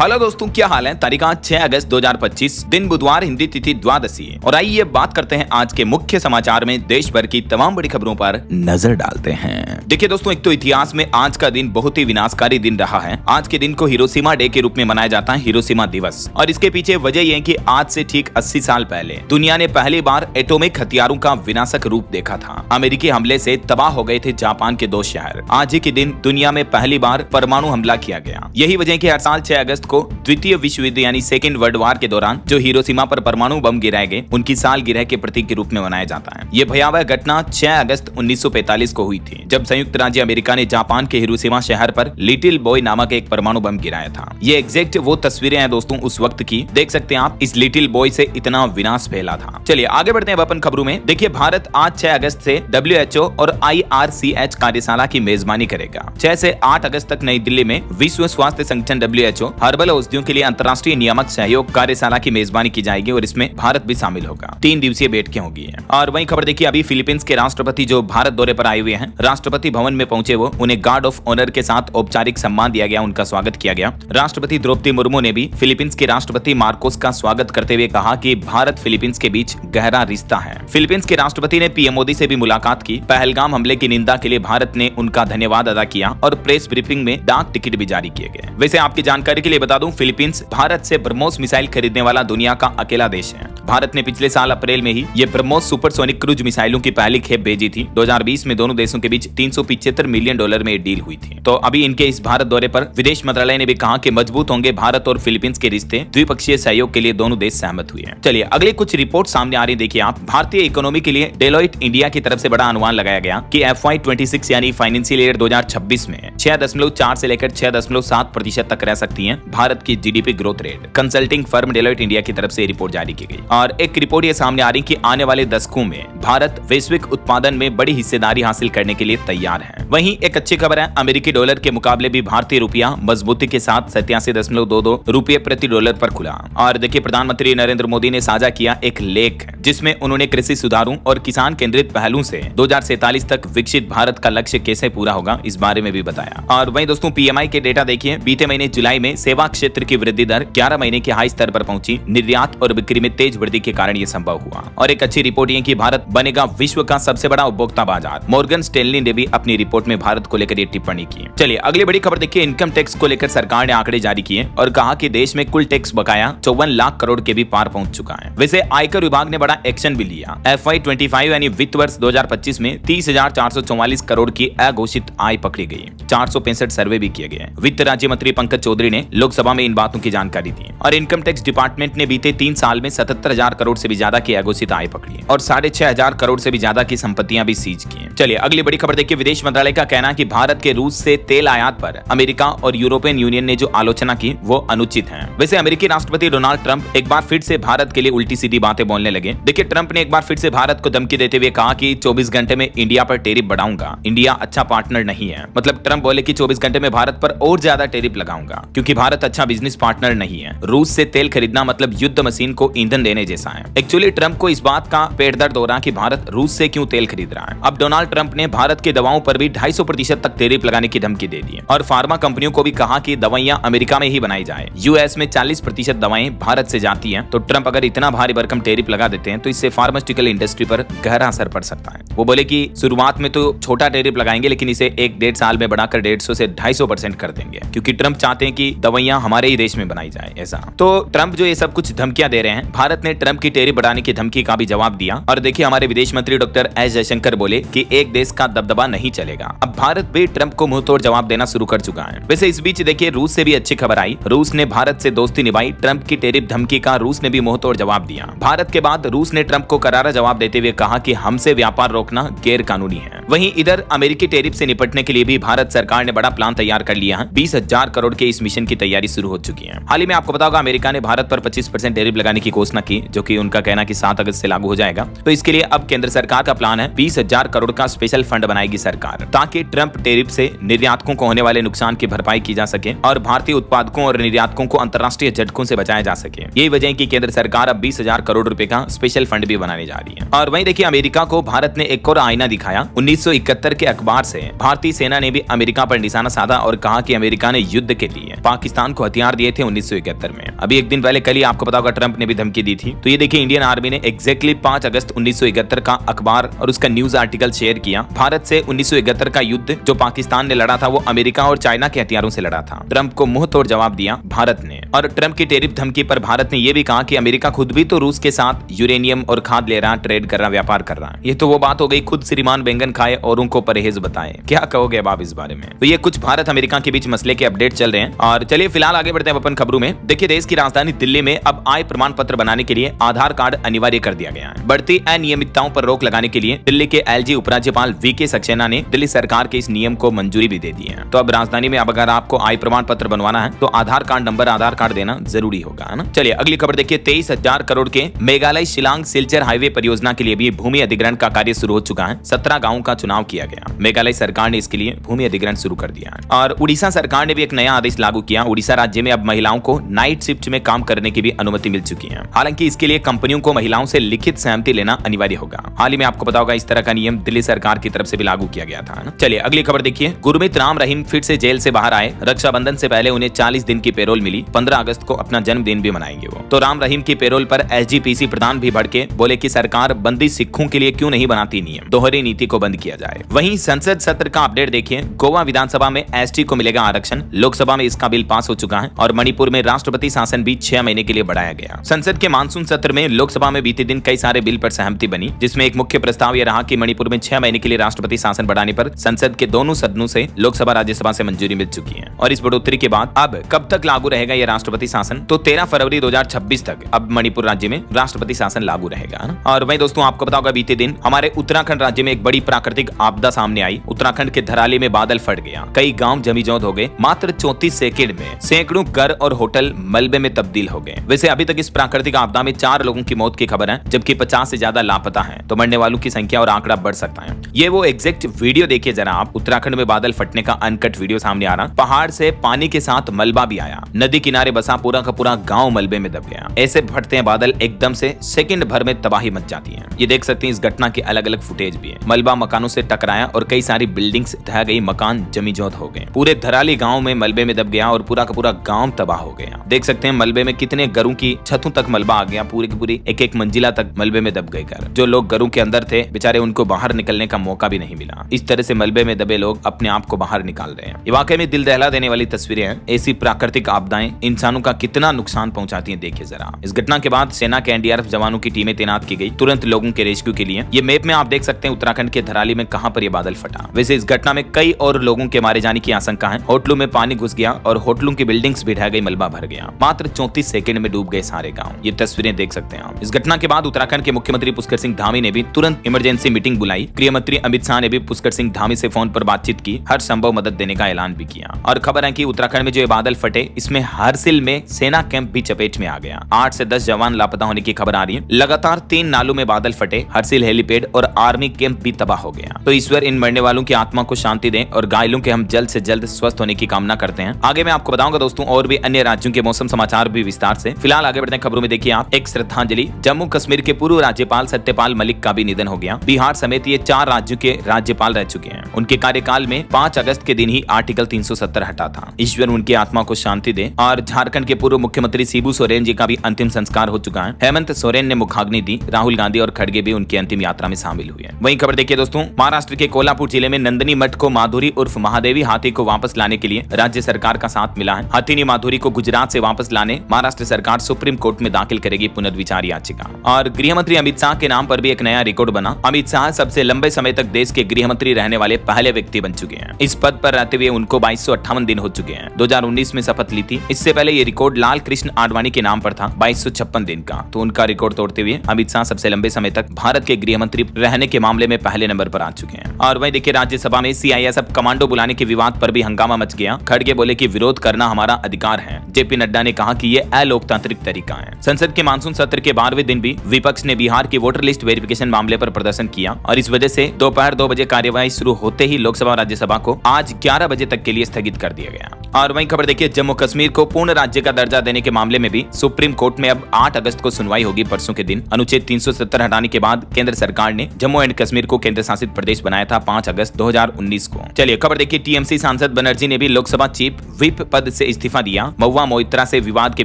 Hello दोस्तों, क्या हाल है। तारीख 6 अगस्त 2025, दिन बुधवार, हिंदी तिथि द्वादशी है। और आइए बात करते हैं आज के मुख्य समाचार में देश भर की तमाम बड़ी खबरों पर नजर डालते हैं। देखिए दोस्तों, एक तो इतिहास में आज का दिन बहुत ही विनाशकारी दिन रहा है। आज के दिन को हिरोशिमा डे के रूप में मनाया जाता है, हिरोशिमा दिवस। और इसके पीछे वजह यह है कि आज से ठीक 80 साल पहले दुनिया ने पहली बार एटॉमिक हथियारों का विनाशक रूप देखा था। अमेरिकी हमले से तबाह हो गए थे जापान के 2 शहर। आज ही के दिन दुनिया में पहली बार परमाणु हमला किया गया। यही वजह है कि हर साल 6 अगस्त को द्वितीय विश्व युद्ध यानी सेकेंड वर्ल्ड वॉर के दौरान जो हिरोशिमा पर परमाणु बम गिराए गए, उनकी सालगिरह के प्रतीक के रूप में मनाया जाता है। यह भयावह घटना 6 अगस्त 1945 को हुई थी, जब संयुक्त राज्य अमेरिका ने जापान के हिरोशिमा शहर पर लिटिल बॉय नामक एक परमाणु बम गिराया था। ये एग्जैक्ट वो तस्वीरें हैं दोस्तों उस वक्त की, देख सकते हैं आप। इस लिटिल बॉय से इतना विनाश फैला था। चलिए आगे बढ़ते हैं अपन खबरों में। देखिए, भारत आज 6 अगस्त से WHO और IRCH कार्यशाला की मेजबानी करेगा। 6 से 8 अगस्त तक नई दिल्ली में विश्व स्वास्थ्य संगठन WHO हर्बल औषधियों के लिए अंतर्राष्ट्रीय नियामक सहयोग कार्यशाला की मेजबानी की जाएगी और इसमें भारत भी शामिल होगा। 3 दिवसीय बैठकें होगी। और वही खबर देखिए, अभी फिलीपींस के राष्ट्रपति जो भारत दौरे पर आए हुए हैं, राष्ट्रपति भवन में पहुंचे वो, उन्हें गार्ड ऑफ ऑनर के साथ औपचारिक सम्मान दिया गया, उनका स्वागत किया गया। राष्ट्रपति द्रौपदी मुर्मू ने भी फिलीपींस के राष्ट्रपति मार्कोस का स्वागत करते हुए कहा कि भारत फिलीपींस के बीच गहरा रिश्ता है। फिलीपींस के राष्ट्रपति ने पीएम मोदी से भी मुलाकात की। पहलगाम हमले की निंदा के लिए भारत ने उनका धन्यवाद अदा किया और प्रेस ब्रीफिंग में डाक टिकट भी जारी किए गए। वैसे आपकी जानकारी के लिए बता दूं, फिलीपींस भारत से ब्रह्मोस मिसाइल खरीदने वाला दुनिया का अकेला देश है। भारत ने पिछले साल अप्रैल में ही ये ब्रह्मोस सुपरसोनिक क्रूज मिसाइलों की पहली खेप भेजी थी। 2020 में दोनों देशों के बीच $375 मिलियन में डील हुई थी। तो अभी इनके इस भारत दौरे पर विदेश मंत्रालय ने भी कहा कि मजबूत होंगे भारत और फिलीपींस के रिश्ते। द्विपक्षीय सहयोग के लिए दोनों देश सहमत हुए हैं। चलिए अगले कुछ रिपोर्ट सामने आ रही, देखिए आप। भारतीय इकोनॉमी के लिए डेलोइट इंडिया की तरफ से बड़ा अनुमान लगाया गया कि FY26 यानी फाइनेंशियल ईयर 2026 में 6.4 से लेकर 6.7% तक रह सकती है भारत की GDP growth rate. Consulting firm Deloitte India की तरफ से रिपोर्ट जारी की गई। और एक रिपोर्ट ये सामने आ रही कि आने वाले दशकों में भारत वैश्विक उत्पादन में बड़ी हिस्सेदारी हासिल करने के लिए तैयार है। वहीं एक अच्छी खबर है, अमेरिकी डॉलर के मुकाबले भी भारतीय रुपया मजबूती के साथ 87.22 रुपये प्रति डॉलर पर खुला। और देखिए, प्रधानमंत्री नरेंद्र मोदी ने साझा किया एक लेख जिसमें उन्होंने कृषि सुधारों और किसान केंद्रित पहलुओं से 2047 तक विकसित भारत का लक्ष्य कैसे पूरा होगा, इस बारे में भी बताया। और वहीं दोस्तों, PMI के डेटा देखिए, बीते महीने जुलाई में सेवा क्षेत्र की वृद्धि दर 11 महीने के हाई स्तर पर पहुंची। निर्यात और बिक्री में तेज वृद्धि के कारण यह संभव हुआ। और एक अच्छी रिपोर्ट ये कि भारत बनेगा विश्व का सबसे बड़ा उपभोक्ता बाजार। मॉर्गन स्टैनली ने भी अपनी रिपोर्ट में भारत को लेकर ये टिप्पणी की। चलिए अगली बड़ी खबर देखिए, इनकम टैक्स को लेकर सरकार ने आंकड़े जारी किए और कहा कि देश में कुल टैक्स बकाया 54 लाख करोड़ के भी पार पहुंच चुका है। वैसे आयकर विभाग ने बड़ा एक्शन भी लिया। FY25 यानी वित्त वर्ष 2025 में 30,444 करोड़ की अघोषित आय पकड़ी गई। 465 सर्वे भी किए गए। वित्त राज्य मंत्री पंकज चौधरी ने लोकसभा में इन बातों की जानकारी दी। और इनकम टैक्स डिपार्टमेंट ने बीते 3 साल में 77,000 करोड़ से भी ज्यादा की अघोषित आय पकड़ी और 6,500 करोड़ से भी ज्यादा की संपत्तियां भी सीज की। चलिए अगली बड़ी खबर देखिए, विदेश मंत्रालय का कहना है कि भारत के रूस से तेल आयात पर अमेरिका और यूरोपियन यूनियन ने जो आलोचना की वो अनुचित है। वैसे अमेरिकी राष्ट्रपति डोनाल्ड ट्रंप एक बार फिर से भारत के लिए उल्टी सीधी बातें बोलने लगे। देखिए, ट्रंप ने एक बार फिर से भारत को धमकी देते हुए कहा कि 24 घंटे में इंडिया पर टैरिफ बढ़ाऊंगा। इंडिया अच्छा पार्टनर नहीं है। मतलब ट्रंप बोले कि 24 घंटे में भारत पर और ज्यादा टैरिफ लगाऊंगा क्योंकि भारत अच्छा बिजनेस पार्टनर नहीं है। रूस से तेल खरीदना मतलब युद्ध मशीन को ईंधन देने जैसा है। एक्चुअली ट्रंप को इस बात का पेट दर्द हो रहा कि भारत रूस से क्यों तेल खरीद रहा है। अब डोनाल्ड ट्रंप ने भारत के दवाओं पर भी 250% तक टैरिफ लगाने की धमकी दे दी है और फार्मा कंपनियों को भी कहा कि दवाइयां अमेरिका में ही बनाई जाए। US में 40% दवाएं भारत से जाती हैं, तो ट्रंप अगर इतना भारी भरकम टैरिफ लगा देते हैं तो इससे फार्मास्यूटिकल इंडस्ट्री पर गहरा असर पड़ सकता है। वो बोले कि शुरुआत में तो छोटा टैरिफ लगाएंगे, लेकिन इसे 1-1.5 साल में बढ़ाकर 150 से 250% कर देंगे क्योंकि ट्रंप चाहते हैं कि दवाइयां हमारे ही देश में बनाई जाए ऐसा। तो ट्रंप जो ये सब कुछ धमकियां दे रहे हैं, भारत ने ट्रंप की टैरिफ बढ़ाने की धमकी का भी जवाब दिया। और देखिए, हमारे विदेश मंत्री डॉक्टर एस जयशंकर बोले कि एक देश का दबदबा नहीं चलेगा। अब भारत भी ट्रंप को मुंहतोड़ जवाब देना शुरू कर चुका है। वैसे इस बीच देखिए, रूस से भी अच्छी खबर आई। रूस ने भारत से दोस्ती निभाई। ट्रंप की टैरिफ धमकी का रूस ने भी मुंहतोड़ जवाब दिया। भारत के बाद रूस ने ट्रंप को करारा जवाब देते हुए कहा कि हमसे व्यापार रोकना गैर कानूनी है। वहीं इधर अमेरिकी टैरिफ से निपटने के लिए भी भारत सरकार ने बड़ा प्लान तैयार कर लिया है। 20,000 करोड़ के इस मिशन की तैयारी शुरू हो चुकी है। हाल ही में आपको पता होगा, अमेरिका ने भारत पर 25% टैरिफ लगाने की घोषणा की। नीति, जो कि उनका कहना कि 7 अगस्त से लागू हो जाएगा। तो इसके लिए अब केंद्र सरकार का प्लान है 20,000 करोड़ का स्पेशल फंड बनाएगी सरकार, ताकि ट्रंप टैरिफ से निर्यातकों को होने वाले नुकसान की भरपाई की जा सके और भारतीय उत्पादकों और निर्यातकों को अंतर्राष्ट्रीय झटकों से बचाया जा सके। यही वजह है कि केंद्र सरकार अब 20,000 करोड़ रुपए का स्पेशल फंड भी बनाने जा रही है। और वहीं देखिए, अमेरिका को भारत ने एक और आईना दिखाया। 1971 के अखबार से भारतीय सेना ने भी अमेरिका पर निशाना साधा और कहा कि अमेरिका ने युद्ध के लिए पाकिस्तान को हथियार दिए थे 1971 में। अभी एक दिन पहले कल ही आपको पता होगा ट्रंप ने भी धमकी दी थी। तो ये देखिए, इंडियन आर्मी ने एग्जैक्टली 5 अगस्त 1971 का अखबार और उसका न्यूज आर्टिकल शेयर किया। भारत से 1971 का युद्ध जो पाकिस्तान ने लड़ा था वो अमेरिका और चाइना के हथियारों से लड़ा था। ट्रंप को मुंह तोड़ जवाब दिया भारत ने। और ट्रंप की टैरिफ धमकी पर भारत ने यह भी कहा कि अमेरिका खुद भी तो रूस के साथ यूरेनियम और खाद ले रहा, ट्रेड कर रहा, व्यापार कर रहा। ये तो वो बात हो गई, खुद श्रीमान बैंगन खाए औरों को परहेज बताए। क्या कहोगे अब आप इस बारे में? तो ये कुछ भारत अमेरिका के बीच मसले के अपडेट चल रहे हैं। और चलिए फिलहाल आगे बढ़ते हैं अपन खबरों में। देखिए, देश की राजधानी दिल्ली में अब आय प्रमाण पत्र बनाने के लिए आधार कार्ड अनिवार्य कर दिया गया है। बढ़ती अनियमितताओं पर रोक लगाने के लिए दिल्ली के एलजी उपराज्यपाल वीके सक्सेना ने दिल्ली सरकार के इस नियम को मंजूरी भी दे दी है। तो अब राजधानी में अब अगर आपको आय प्रमाण पत्र बनवाना है तो आधार कार्ड नंबर, आधार कार्ड देना जरूरी होगा, है ना। चलिए अगली खबर देखिए। 23,000 करोड़ के मेघालय शिलांग सिलचर हाईवे परियोजना के लिए भी भूमि अधिग्रहण का कार्य शुरू हो चुका है। 17 गांवों का चुनाव किया गया। मेघालय सरकार ने इसके लिए भूमि अधिग्रहण शुरू कर दिया है। और उड़ीसा सरकार ने भी एक नया आदेश लागू किया। उड़ीसा राज्य में अब महिलाओं को नाइट शिफ्ट में काम करने की भी अनुमति मिल चुकी है। हालांकि इसके लिए कंपनियों को महिलाओं से लिखित सहमति लेना अनिवार्य होगा। हाल ही में आपको पता होगा इस तरह का नियम दिल्ली सरकार की तरफ से भी लागू किया गया था। चलिए अगली खबर देखिए। गुरमीत राम रहीम फिर से जेल से बाहर आए। रक्षाबंधन से पहले उन्हें 40 दिन की पेरोल मिली। 15 अगस्त को अपना जन्मदिन भी मनाएंगे वो। तो राम रहीम की पेरोल पर एसजीपीसी प्रधान भी भड़के, बोले कि सरकार बंदी सिखों के लिए क्यों नहीं बनाती नियम, दोहरी नीति को बंद किया जाए। वहीं संसद सत्र का अपडेट देखिए। गोवा विधानसभा में एसटी को मिलेगा आरक्षण। लोकसभा में इसका बिल पास हो चुका है और मणिपुर में राष्ट्रपति शासन भी 6 महीने के लिए बढ़ाया गया। संसद के मानसून सत्र में लोकसभा में बीते दिन कई सारे बिल पर सहमति बनी, जिसमें एक मुख्य प्रस्ताव यह रहा कि मणिपुर में 6 महीने के लिए राष्ट्रपति शासन बढ़ाने पर संसद के दोनों सदनों से लोकसभा राज्यसभा से मंजूरी मिल चुकी है। और इस बढ़ोतरी के बाद अब कब तक लागू रहेगा यह राष्ट्रपति शासन? तो 13 फरवरी 2026 तक अब मणिपुर राज्य में राष्ट्रपति शासन लागू रहेगा। और वहीं दोस्तों आपको पता होगा बीते दिन हमारे उत्तराखंड राज्य में एक बड़ी प्राकृतिक आपदा सामने आई। उत्तराखंड के धराली में बादल फट गया, कई गांव जमीजौद हो गए। मात्र 34 सेकंड में सैकड़ों घर और होटल मलबे में तब्दील हो गए। वैसे अभी तक इस प्राकृतिक आपदा में 4 लोगों की मौत की खबर है, जबकि 50 से ज्यादा लापता हैं। तो मरने वालों की संख्या और आंकड़ा बढ़ सकता है। ये वो एग्जैक्ट वीडियो देखिए जरा आप। उत्तराखंड में बादल फटने का अनकट वीडियो सामने आ रहा। पहाड़ से पानी के साथ मलबा भी आया। नदी किनारे बसा पूरा का पूरा गांव मलबे में दब गया। ऐसे फटते हैं बादल, एकदम से सेकंड भर में तबाही मच जाती है। ये देख सकते हैं इस घटना के अलग अलग फुटेज भी है। मलबा मकानों से टकराया और कई सारी बिल्डिंग्स ढह गई, मकान जमीजौद हो गए। पूरे धराली गांव में मलबे में दब गया और पूरा का पूरा गांव तबाह हो गया। देख सकते हैं मलबे में कितने घरों की छतों तक मलबा आ गया। पूरी की पूरी एक मंजिला तक मलबे में दब गए घर। जो लोग घरों के अंदर थे बेचारे, उनको बाहर निकलने का मौका भी नहीं मिला। इस तरह से मलबे में दबे लोग अपने आप को बाहर निकाल रहे हैं। ये वाकई में दिल दहला देने वाली तस्वीरें हैं। ऐसी प्राकृतिक आपदाएं इंसानों का कितना नुकसान पहुंचाती हैं देखिए जरा। इस घटना के बाद सेना के एनडीआरएफ जवानों की टीमें तैनात की गई तुरंत लोगों के रेस्क्यू के लिए। ये मैप में आप देख सकते हैं उत्तराखंड के धराली में कहां पर ये बादल फटा। वैसे इस घटना में कई और लोगों के मारे जाने की आशंका है। होटलों में पानी घुस गया और होटलों की बिल्डिंग्स भी ढह गई, मलबा भर गया। मात्र 34 सेकंड में डूब गए सारे गांव। ये तस्वीरें देख सकते हैं आप। इस घटना के बाद उत्तराखंड के मुख्यमंत्री पुष्कर सिंह धामी ने भी तुरंत इमरजेंसी मीटिंग बुलाई। गृह मंत्री अमित शाह ने भी पुष्कर सिंह धामी से फोन पर बातचीत की, हर संभव मदद देने का ऐलान भी किया। और खबर है कि उत्तराखंड में जो बादल फटे इसमें हरसिल में सेना कैंप भी चपेट में आ गया। 8 से 10 जवान लापता होने की खबर आ रही है। लगातार 3 नालों में बादल फटे, हरसिल हेलीपैड और आर्मी कैंप भी तबाह हो गया। तो ईश्वर इन मरने वालों की आत्मा को शांति दें और घायलों के हम जल्द से जल्द स्वस्थ होने की कामना करते हैं। आगे मैं आपको बताऊंगा दोस्तों और भी अन्य राज्यों के मौसम समाचार भी विस्तार से। फिलहाल आगे बढ़ते हैं खबरों में। देखिए आप, एक श्रद्धांजलि। जम्मू कश्मीर के पूर्व राज्यपाल सत्यपाल मलिक का भी निधन हो गया। बिहार समेत ये 4 राज्यों के राज्यपाल रह चुके हैं। उनके कार्यकाल में 5 अगस्त के दिन ही आर्टिकल 370 हटा था। ईश्वर उनकी आत्मा को शांति दे। और झारखंड के पूर्व मुख्यमंत्री शिबू सोरेन जी का भी अंतिम संस्कार हो चुका है। हेमंत सोरेन ने मुखाग्नि दी। राहुल गांधी और खड़गे भी उनकी अंतिम यात्रा में शामिल हुए। वहीं खबर देखिए दोस्तों, महाराष्ट्र के कोल्हापुर जिले में नंदिनी मठ को माधुरी उर्फ महादेवी हाथी को वापस लाने के लिए राज्य सरकार का साथ मिला है। हाथीनी माधुरी को गुजरात से वापस लाने महाराष्ट्र सरकार सुप्रीम कोर्ट में दाखिल करेगी पुनर्विचार याचिका। और गृह मंत्री अमित शाह के नाम पर भी एक नया रिकॉर्ड बना। अमित शाह सबसे लंबे समय तक देश के गृह मंत्री रहने वाले पहले व्यक्ति बन चुके हैं। इस पद पर रहते हुए उनको 2258 दिन हो चुके हैं। 2019 में शपथ ली थी। इससे पहले ये रिकॉर्ड लाल कृष्ण आडवाणी के नाम पर था 2256 दिन का। तो उनका रिकॉर्ड तोड़ते हुए अमित शाह सबसे लंबे समय तक भारत के गृह मंत्री रहने के मामले में पहले नंबर पर आ चुके हैं। और वहीं देखिए राज्यसभा में CISF कमांडो बुलाने के विवाद पर भी हंगामा मच गया। खड़गे बोले कि विरोध करना हमारा अधिकार है। JP नड्डा ने कहा कि ये अलोकतांत्रिक तरीका है। संसद के मानसून सत्र के 12वें दिन भी विपक्ष ने बिहार की वोटर लिस्ट वेरिफिकेशन मामले पर प्रदर्शन किया और इस वजह से दोपहर 2 बजे कार्यवाही शुरू होते ही लोकसभा और राज्यसभा को आज 11 बजे तक के लिए स्थगित कर दिया गया। और वहीं खबर देखिए जम्मू कश्मीर को पूर्ण राज्य का दर्जा देने के मामले में भी सुप्रीम कोर्ट में अब 8 अगस्त को सुनवाई होगी। परसों के दिन अनुच्छेद 370 हटाने के बाद केंद्र सरकार ने जम्मू एंड कश्मीर को केंद्र शासित प्रदेश बनाया था 5 अगस्त 2019 को। चलिए खबर देखिए TMC सांसद बनर्जी ने भी लोकसभा चीफ व्हिप पद से इस्तीफा दिया। महुआ मोइत्रा से विवाद के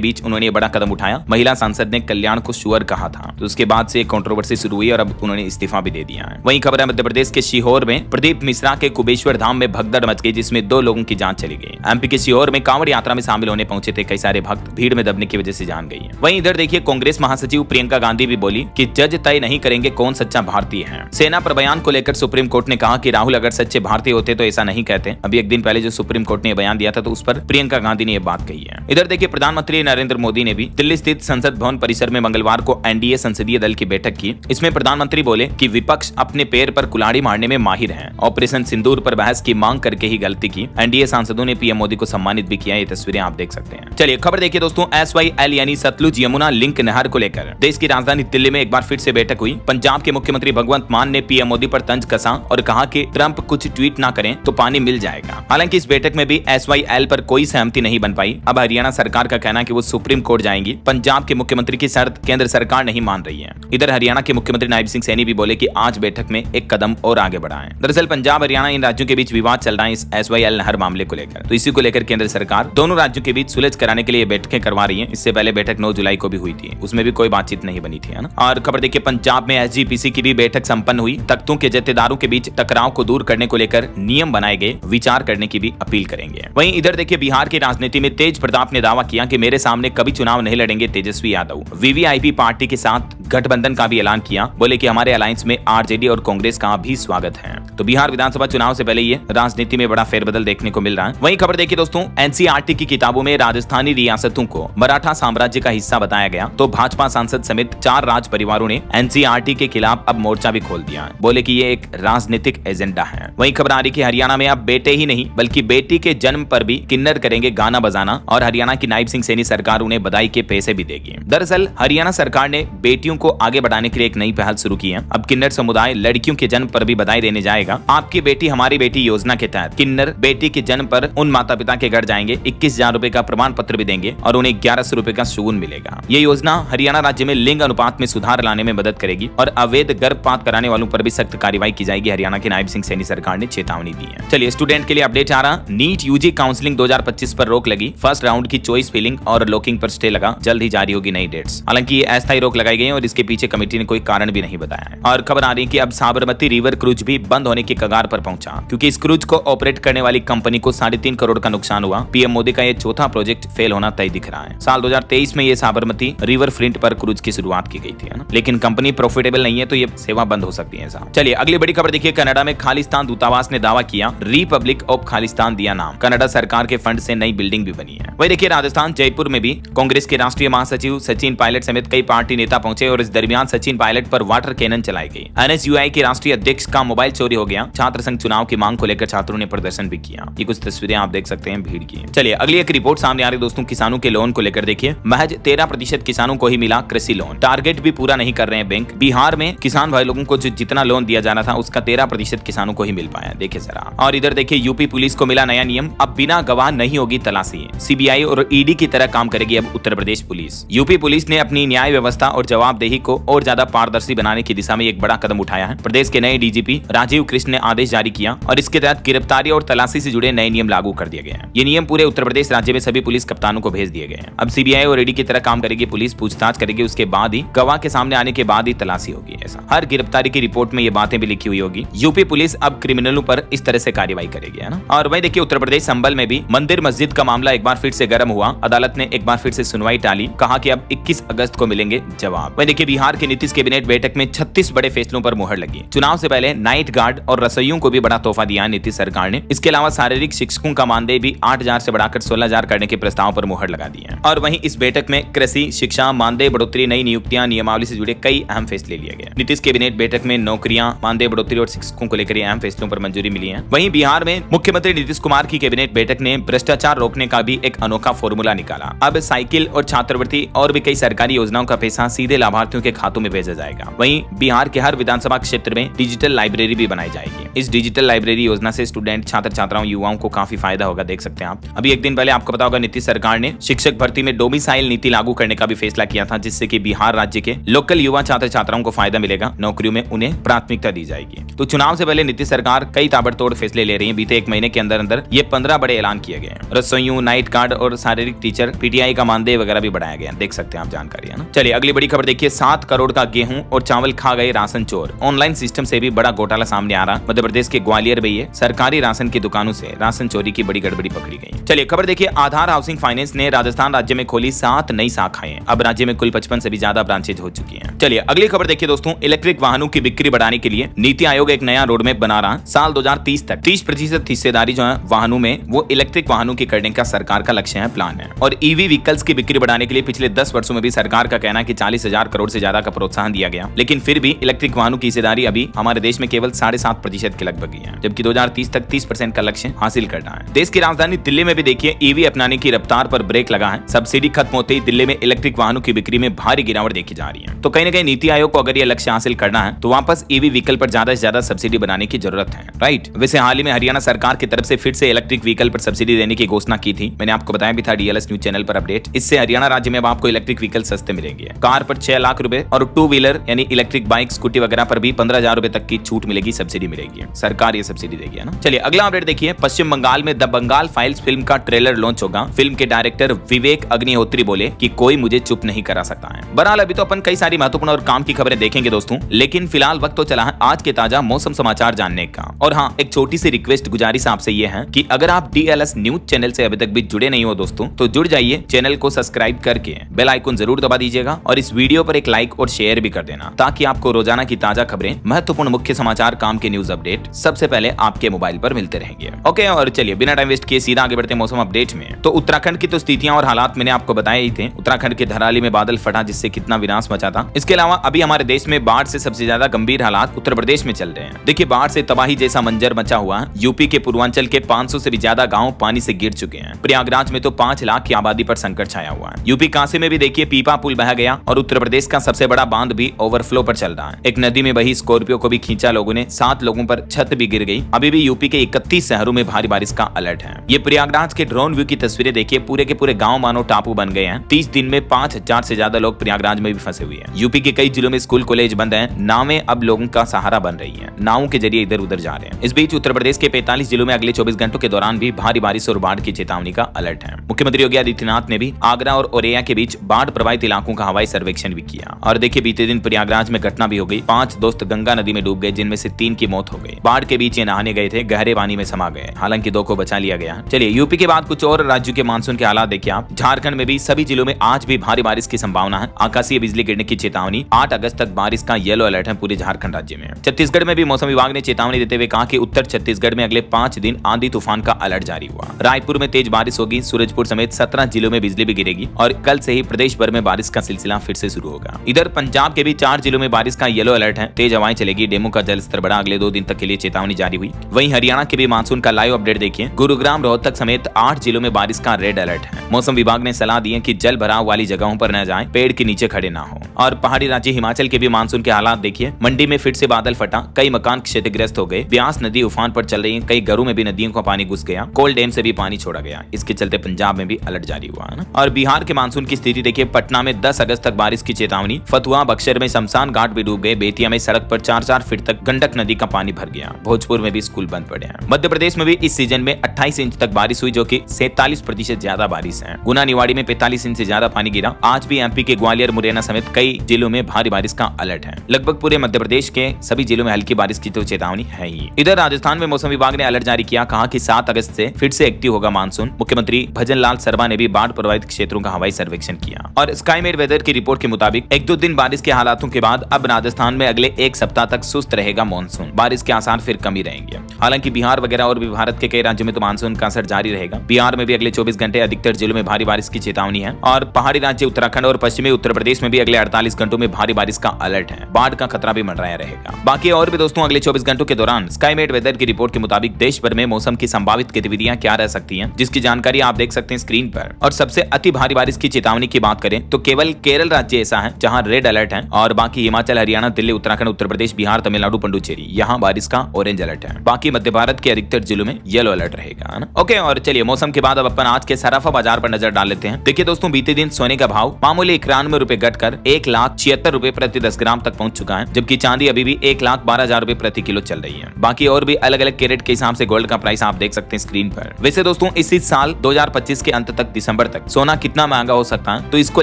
बीच उन्होंने बड़ा कदम उठाया। महिला सांसद ने कल्याण को सुअर कहा था, तो उसके बाद से कंट्रोवर्सी शुरू हुई और अब उन्होंने इस्तीफा भी दे दिया है। वहीं खबर है मध्य प्रदेश के सीहोर में प्रदीप मिश्रा के कुबेश्वर धाम में भगदड़ मच गई, जिसमें 2 लोगों की जान चली गई। MP के सीहोर में कांवड़ यात्रा में शामिल होने पहुंचे थे कई सारे भक्त, भीड़ में दबने की वजह से जान गई है। वहीं इधर देखिए कांग्रेस महासचिव प्रियंका गांधी भी बोली कि जज तय नहीं करेंगे कौन सच्चा भारतीय है। सेना पर बयान को लेकर सुप्रीम कोर्ट ने कहा कि राहुल अगर सच्चे भारतीय होते तो ऐसा नहीं कहते। अभी एक दिन पहले जो सुप्रीम कोर्ट ने बयान दिया था तो उस पर प्रियंका गांधी ने यह बात कही है। इधर देखिए प्रधानमंत्री नरेंद्र मोदी ने भी दिल्ली स्थित संसद भवन परिसर में मंगलवार को NDA संसदीय दल की बैठक की। इसमें प्रधानमंत्री बोले कि विपक्ष अपने पैर पर कुल्हाड़ी मारने में माहिर है। ऑपरेशन सिंदूर पर बहस की मांग करके ही गलती की। NDA सांसदों ने PM मोदी को सम्मानित भी किया। ये तस्वीरें आप देख सकते हैं। चलिए खबर देखिए दोस्तों SYL यानी सतलुज यमुना लिंक नहर को लेकर देश की राजधानी दिल्ली में एक बार फिर से बैठक हुई। पंजाब के मुख्यमंत्री भगवंत मान ने PM मोदी पर तंज कसा और कहा कि ट्रंप कुछ ट्वीट ना करें तो पानी मिल जाएगा। हालांकि इस बैठक में भी SYL पर कोई सहमति नहीं बन पाई। अब हरियाणा सरकार का कहना है कि वो सुप्रीम कोर्ट जाएंगी। पंजाब के मुख्यमंत्री की शर्त केंद्र सरकार नहीं मान रही है। इधर हरियाणा के मुख्यमंत्री नायब सिंह सैनी भी बोले कि आज बैठक में एक कदम और आगे बढ़ा है। दरअसल पंजाब हरियाणा इन राज्यों के बीच विवाद चल रहा है इस SYL नहर मामले को लेकर। तो इसी को लेकर केंद्र सरकार दोनों राज्यों के बीच सुलझ कराने के लिए बैठकें करवा रही है। इससे पहले बैठक 9 जुलाई को भी हुई थी, उसमें भी कोई बातचीत नहीं बनी थी, है ना। और खबर देखिए पंजाब में SGPC की भी बैठक संपन्न हुई। तख्तों के जत्थेदारों के बीच टकराव को दूर करने को लेकर नियम बनाए गए, विचार करने की भी अपील करेंगे। वहीं इधर देखिए बिहार की राजनीति में तेज प्रताप ने दावा किया कि मेरे सामने कभी चुनाव नहीं लड़ेंगे तेजस्वी यादव। VVIP पार्टी के साथ गठबंधन का भी ऐलान किया। बोले कि हमारे अलायंस में RJD और कांग्रेस का भी स्वागत है। तो बिहार विधानसभा चुनाव से पहले ये राजनीति में बड़ा फेरबदल देखने को मिल रहा है। वहीं खबर देखिए दोस्तों NCERT की किताबों में राजस्थानी रियासतों को मराठा साम्राज्य का हिस्सा बताया गया। तो भाजपा सांसद समेत 4 राज परिवारों ने NCERT के खिलाफ अब मोर्चा भी खोल दिया। बोले कि ये एक राजनीतिक एजेंडा है। वहीं खबर आ रही कि हरियाणा में अब बेटे ही नहीं बल्कि बेटी के जन्म पर भी किन्नर करेंगे गाना बजाना और हरियाणा की नायब सिंह सैनी सरकार उन्हें बधाई के पैसे भी देगी। दरअसल हरियाणा सरकार ने बेटियों को आगे बढ़ाने के लिए एक नई पहल शुरू की है। अब किन्नर समुदाय लड़कियों के जन्म पर भी बधाई देने जाएगा। आपकी बेटी हमारी बेटी योजना के तहत किन्नर बेटी के जन्म पर उन माता पिता के घर जाएंगे, 21,000 रुपए का प्रमाण पत्र भी देंगे और उन्हें 1100 रुपए का शगुन मिलेगा। ये योजना हरियाणा राज्य में लिंग अनुपात में सुधार लाने में मदद करेगी और अवैध गर्भपात कराने वालों पर भी सख्त कार्रवाई की जाएगी। हरियाणा के नायब सिंह सैनी सरकार ने चेतावनी दी है। चलिए स्टूडेंट के लिए अपडेट आ रहा, नीट UG काउंसलिंग 2025 पर रोक लगी। फर्स्ट राउंड की चॉइस फिलिंग और लॉकिंग पर स्टे लगा। जल्द ही जारी होगी नई डेट्स। हालांकि ये अस्थायी रोक लगाई गई है और इसके पीछे कमेटी ने कोई कारण भी नहीं बताया है। और खबर आ रही है कि अब साबरमती रिवर क्रूज भी बंद होने की कगार पर पहुंचा, क्योंकि इस क्रूज को ऑपरेट करने वाली कंपनी को 3.5 करोड़ का नुकसान हुआ। PM मोदी का ये चौथा प्रोजेक्ट फेल होना तय दिख रहा है। साल 2023 में ये साबरमती रिवर फ्रंट पर क्रूज की शुरुआत की गई थी, है ना? लेकिन कंपनी प्रॉफिटेबल नहीं है तो ये सेवा बंद हो सकती है साहब। चलिए अगली बड़ी खबर देखिए, कनाडा में खालिस्तान दूतावास ने दावा किया रिपब्लिक ऑफ खालिस्तान दिया नाम। कनाडा सरकार के फंड से नई बिल्डिंग भी बनी है। वही देखिए राजस्थान जयपुर में भी कांग्रेस के राष्ट्रीय महासचिव सचिन पायलट समेत कई पार्टी नेता पहुंचे और इस दरमियान सचिन पायलट पर वाटर कैनन चलाई गई। NSUI के राष्ट्रीय अध्यक्ष का मोबाइल चोरी हो गया। छात्र संघ चुनाव की मांग को लेकर छात्रों ने प्रदर्शन भी किया। ये कुछ तस्वीरें आप देख सकते हैं भीड़ की। चलिए अगली एक रिपोर्ट सामने आ रही दोस्तों, किसानों के लोन को लेकर देखिए, महज 13% किसानों को ही मिला कृषि लोन। टारगेट भी पूरा नहीं कर रहे हैं बैंक। बिहार में किसान भाई लोगों को जितना लोन दिया जाना था उसका 13% किसानों को ही मिल पाया। देखिए जरा। और इधर देखिए यूपी पुलिस को मिला नया नियम, अब बिना गवाह नहीं होगी तलाशी। CBI और ED की तरह काम करेगी अब Uttar Pradesh police. UP police ने अपनी न्याय व्यवस्था और जवाबदेही को और ज्यादा पारदर्शी बनाने की दिशा में एक बड़ा कदम उठाया है। प्रदेश के नए DGP राजीव कृष्ण ने आदेश जारी किया और इसके तहत गिरफ्तारी और तलाशी से जुड़े नए नियम लागू कर दिए गए हैं। ये नियम पूरे उत्तर प्रदेश राज्य में सभी पुलिस कप्तानों को भेज दिए गए हैं। अब CBI और ED की तरह काम करेगी पुलिस, पूछताछ करेगी, उसके बाद ही गवाह के सामने आने के बाद ही तलाशी होगी। ऐसा हर गिरफ्तारी की रिपोर्ट में ये बातें भी लिखी हुई होगी। यूपी पुलिस अब क्रिमिनलों पर इस तरह से कार्रवाई करेगी, है ना। और वही देखिए उत्तर प्रदेश संभल में भी मंदिर मस्जिद का मामला एक बार फिर से गर्म हुआ। अदालत ने एक बार फिर से सुनवाई टाली, कहा कि अब 21 अगस्त को मिलेंगे जवाब। वही देखिए बिहार के नीतीश कैबिनेट बैठक में 36 बड़े फैसलों पर मुहर लगी। चुनाव से पहले नाइट गार्ड और रसोइयों को भी बड़ा तोहफा दिया नीतीश सरकार ने। इसके अलावा शारीरिक शिक्षकों का मानदेय भी 8,000 से बढ़ाकर 16,000 करने के प्रस्ताव पर मुहर लगा दी है। और वहीं इस बैठक में कृषि, शिक्षा, मानदेय बढ़ोतरी, नई नियुक्तियां, नियमावली से जुड़े कई अहम फैसले लिए गए। नीतीश कैबिनेट बैठक में नौकरियां, मानदेय बढ़ोतरी और शिक्षकों को लेकर अहम फैसलों पर मंजूरी मिली है। वहीं बिहार में मुख्यमंत्री नीतीश कुमार की कैबिनेट बैठक ने भ्रष्टाचार रोकने का भी एक अनोखा फॉर्मूला निकाला। अब साइकिल और छात्रवृत्ति और भी कई सरकारी योजनाओं का पैसा सीधे लाभार्थियों के खातों में भेजा जाएगा। वहीं बिहार के हर विधानसभा क्षेत्र में डिजिटल लाइब्रेरी भी बनाई जाएगी। इस डिजिटल लाइब्रेरी योजना से स्टूडेंट, छात्र छात्राओं, युवाओं को काफी फायदा होगा, देख सकते हैं आप। अभी एक दिन पहले आपको पता होगा नीतीश सरकार ने शिक्षक भर्ती में डोमिसाइल नीति लागू करने का भी फैसला किया था, जिससे कि बिहार राज्य के लोकल युवा छात्र छात्राओं को फायदा मिलेगा, नौकरियों में उन्हें प्राथमिकता दी जाएगी। तो चुनाव से पहले नीतीश सरकार कई ताबड़तोड़ फैसले ले रही है। बीते एक महीने के अंदर अंदर ये 15 बड़े ऐलान किए गए। रसोइयों, नाइट गार्ड और शारीरिक टीचर, पीटीआई का मानदेय वगैरह भी बढ़ाया गया, देख सकते हैं आप जानकारी, है ना। चलिए अगली बड़ी खबर देखिए। 7 करोड़ का गेहूं और चावल खा गए राशन चोर। ऑनलाइन सिस्टम से भी बड़ा घोटाला सामने आ रहा। मध्य प्रदेश के ग्वालियर में ये सरकारी राशन की दुकानों से राशन चोरी की बड़ी गड़बड़ी पकड़ी गई। चलिए खबर देखिए। आधार हाउसिंग फाइनेंस ने राजस्थान राज्य में खोली 7 नई शाखाएं। अब राज्य में कुल 55 से भी ज्यादा ब्रांचेज हो चुकी हैं। चलिए अगली खबर देखिए दोस्तों। इलेक्ट्रिक वाहनों की बिक्री बढ़ाने के लिए नीति आयोग एक नया रोडमैप बना रहा। साल 2030 तक 30% हिस्सेदारी जो है वाहनों में, वो इलेक्ट्रिक वाहनों की करने का सरकार का लक्ष्य है, प्लान है। और ईवी व्हीकल्स की बिक्री बढ़ाने के लिए पिछले 10 वर्षों में भी सरकार का कहना है कि 40,000 करोड़ से ज्यादा का प्रोत्साहन दिया गया, लेकिन फिर भी इलेक्ट्रिक वाहनों की हिस्सेदारी अभी हमारे देश में केवल 7.5% के लगभग ही है, जबकि 2030 तक 30% का लक्ष्य हासिल करना है। देश की राजधानी दिल्ली में भी देखिए ईवी अपनाने की रफ्तार पर ब्रेक लगा है। सब्सिडी खत्म होते ही दिल्ली में इलेक्ट्रिक वाहनों की बिक्री में भारी गिरावट देखी जा रही है। तो कहीं न कहीं नीति आयोग को अगर यह लक्ष्य हासिल करना है तो वापस ईवी व्हीकल पर ज्यादा से ज्यादा सब्सिडी बनाने की जरूरत है, राइट। वैसे हाल ही में हरियाणा सरकार की तरफ से फिर से इलेक्ट्रिक व्हीकल पर सब्सिडी देने की घोषणा की थी। मैंने आपको बताया भी था डीएलएस न्यूज चैनल पर अपडेट। इससे हरियाणा राज्य में अब आपको इलेक्ट्रिक व्हीकल सस्ते मिलेंगे। कार पर 6 लाख रुपए और 2 व्हीलर यानी इलेक्ट्रिक बाइक, स्कूटी वगैरह पर भी 15,000 रुपए तक की छूट मिलेगी, सब्सिडी मिलेगी। सरकार ये सब्सिडी देगी, है ना। चलिए अगला अपडेट देखिए। पश्चिम बंगाल में द बंगाल फाइल्स फिल्म का ट्रेलर लॉन्च होगा। फिल्म के डायरेक्टर विवेक अग्निहोत्री बोले कि कोई मुझे चुप नहीं करा सकता है। बहरहाल अभी तो अपन कई सारी महत्वपूर्ण और काम की खबरें देखेंगे दोस्तों, लेकिन फिलहाल वक्त तो चला है आज के ताजा मौसम समाचार जानने का। और हाँ, एक छोटी सी रिक्वेस्ट गुजारिश आपसे ये है कि अगर आप डीएलएस न्यूज चैनल से अभी तक भी जुड़े नहीं हो दोस्तों, तो जुड़ जाइए। चैनल को सब्सक्राइब करके बेल आइकन जरूर दबा दीजिएगा और इस वीडियो पर एक लाइक और शेयर भी कर देना, ताकि आपको रोजाना की ताजा खबरें, महत्वपूर्ण मुख्य समाचार, काम के न्यूज अपडेट सबसे पहले आपके मोबाइल पर मिलते रहेंगे। ओके, और चलिए बिना टाइम वेस्ट किए सीधा आगे बढ़ते हैं मौसम अपडेट में। तो उत्तराखंड की तो स्थितियां और हालात मैंने आपको बताए ही थे। उत्तराखंड के धराली में बादल फटा, जिससे कितना विनाश मचा था। इसके अलावा अभी हमारे देश में बाढ़ से सबसे ज्यादा गंभीर हालात उत्तर प्रदेश में चल रहे हैं। देखिए बाढ़ से तबाही जैसा मंजर मचा हुआ। यूपी के पूर्वांचल के 500 से भी ज्यादा गांव पानी से गिर चुके हैं। प्रयागराज में तो 5 लाख की आबादी पर संकट छाया हुआ है। यूपी काशी में भी देखिए पीपा पुल बह गया और उत्तर प्रदेश का सबसे बड़ा बांध भी ओवरफ्लो पर चल रहा है। एक नदी में बही स्कॉर्पियो को भी खींचा लोगों ने, 7 लोगों पर छत भी गिर गई। अभी भी यूपी के 31 शहरों में भारी बारिश का अलर्ट है। ये प्रयागराज के ड्रोन व्यू की तस्वीरें देखिए। पूरे के पूरे गांव मानो टापू बन गए हैं। 30 दिन में 5,000 से ज्यादा लोग प्रयागराज में भी फंसे हुए हैं। यूपी के कई जिलों में स्कूल कॉलेज बंद हैं। नावें अब लोगों का सहारा बन रही हैं। नावों के जरिए इधर उधर जा रहे हैं। इस बीच उत्तर प्रदेश के 45 जिलों में अगले 24 घंटों के दौरान भी भारी बारिश और बाढ़ की चेतावनी का अलर्ट है। मुख्यमंत्री योगी आदित्यनाथ ने भी आगरा और औरैया के बीच बाढ़ प्रभावित इलाकों का हवाई सर्वेक्षण भी किया। और देखिए बीते दिन प्रयागराज में घटना भी हो गई। 5 दोस्त गंगा नदी में डूब गए, जिनमें से 3 की मौत हो गई। बाढ़ के बीच ये नहाने गए थे, गहरे पानी में समा गए। हालांकि 2 को बचा लिया गया। चलिए यूपी के बाद कुछ और राज्यों के मानसून के हालात देखिए आप। झारखंड में भी सभी जिलों में आज भी भारी बारिश की संभावना है। आकाशीय बिजली गिरने की चेतावनी। 8 अगस्त तक बारिश का येलो अलर्ट है पूरे झारखंड राज्य में। छत्तीसगढ़ में भी मौसम विभाग ने चेतावनी देते हुए कहा कि उत्तर छत्तीसगढ़ में अगले 5 दिन आंधी तूफान का अलर्ट जारी हुआ। रायपुर में तेज बारिश होगी। सूरजपुर समेत 17 जिलों में बिजली भी गिरेगी और कल से ही प्रदेश भर में बारिश का सिलसिला फिर से शुरू होगा। इधर पंजाब के भी 4 जिलों में बारिश का येलो अलर्ट है। तेज हवाएं चलेगी। डेमू का जलस्तर बढ़ा। अगले 2 दिन तक के लिए चेतावनी जारी हुई। वहीं हरियाणा के भी मानसून का लाइव अपडेट देखिए। गुरुग्राम, रोहतक समेत 8 जिलों में बारिश का रेड अलर्ट है। मौसम विभाग ने सलाह दी है कि जल भराव वाली जगहों पर न जाएं, पेड़ के नीचे खड़े ना हो। और पहाड़ी राज्य हिमाचल के भी मानसून के हालात देखिए। मंडी में फिर से बादल फटा। कई मकान क्षतिग्रस्त हो गए। ब्यास नदी उफान पर चल रही है। कई घरों में भी नदियों का पानी घुस गया। कोल डैम से भी पानी छोड़ा गया। इसके चलते पंजाब में भी अलर्ट जारी हुआ है ना। और बिहार के मानसून की स्थिति देखिए। पटना में 10 अगस्त तक बारिश की चेतावनी। फतुहा, बक्सर में शमशान घाट भी डूब गए। बेतिया में सड़क पर 4-4 फीट तक गंडक नदी का पानी भर गया। भोजपुर में भी स्कूल बंद पड़े हैं। मध्य प्रदेश में भी इस सीजन में 28 इंच तक बारिश हुई, जो कि 47% ज्यादा बारिश है। गुना निवाड़ी में 45 इंच से ज्यादा पानी गिरा। आज भी एमपी के ग्वालियर, मुरैना समेत कई कई जिलों में भारी बारिश का अलर्ट है। लगभग पूरे मध्य प्रदेश के सभी जिलों में हल्की बारिश की तो चेतावनी है ही। इधर राजस्थान में मौसम विभाग ने अलर्ट जारी किया, कहा कि 7 अगस्त से फिर से एक्टिव होगा मानसून। मुख्यमंत्री भजन लाल शर्मा ने भी बाढ़ प्रभावित क्षेत्रों का हवाई सर्वेक्षण किया और स्काईमेट वेदर की रिपोर्ट के मुताबिक 1-2 दिन बारिश के हालातों के बाद अब राजस्थान में अगले एक सप्ताह तक सुस्त रहेगा मानसून। बारिश के आसार फिर कम ही रहेंगे। हालांकि बिहार वगैरह और भी भारत के कई राज्यों में तो मानसून का असर जारी रहेगा। बिहार में भी अगले 24 घंटे अधिकतर जिलों में भारी बारिश की चेतावनी है और पहाड़ी राज्य उत्तराखंड और पश्चिमी उत्तर प्रदेश में भी अगले 48 घंटों में भारी बारिश का अलर्ट है। बाढ़ का खतरा भी मंडराया रहेगा। बाकी और भी दोस्तों अगले 24 घंटों के दौरान स्काईमेट वेदर की रिपोर्ट के मुताबिक देश भर में मौसम की संभावित गतिविधियां क्या रह सकती हैं, जिसकी जानकारी आप देख सकते हैं स्क्रीन पर। और सबसे अति भारी बारिश की चेतावनी की बात करें तो केवल केरल राज्य ऐसा है जहां रेड अलर्ट है और बाकी हिमाचल, हरियाणा, दिल्ली, उत्तराखंड, उत्तर प्रदेश, बिहार, तमिलनाडु, पुडुचेरी यहाँ बारिश का ऑरेंज अलर्ट है। बाकी मध्य भारत के अधिकतर जिलों में येलो अलर्ट रहेगा। ओके, और चलिए मौसम के बाद अब अपन आज के सराफा बाजार पर नजर डाल लेते हैं। देखिए दोस्तों, बीते दिन सोने का भाव मामूली 91 रुपए घटकर 1,76,000 रुपए प्रति 10 ग्राम तक पहुंच चुका है, जबकि चांदी अभी भी 1,12,000 रुपए प्रति किलो चल रही है। बाकी और भी अलग अलग कैरेट के हिसाब से गोल्ड का प्राइस आप देख सकते हैं स्क्रीन पर। वैसे दोस्तों इसी साल 2025 के अंत तक दिसंबर तक सोना कितना महंगा हो सकता है, तो इसको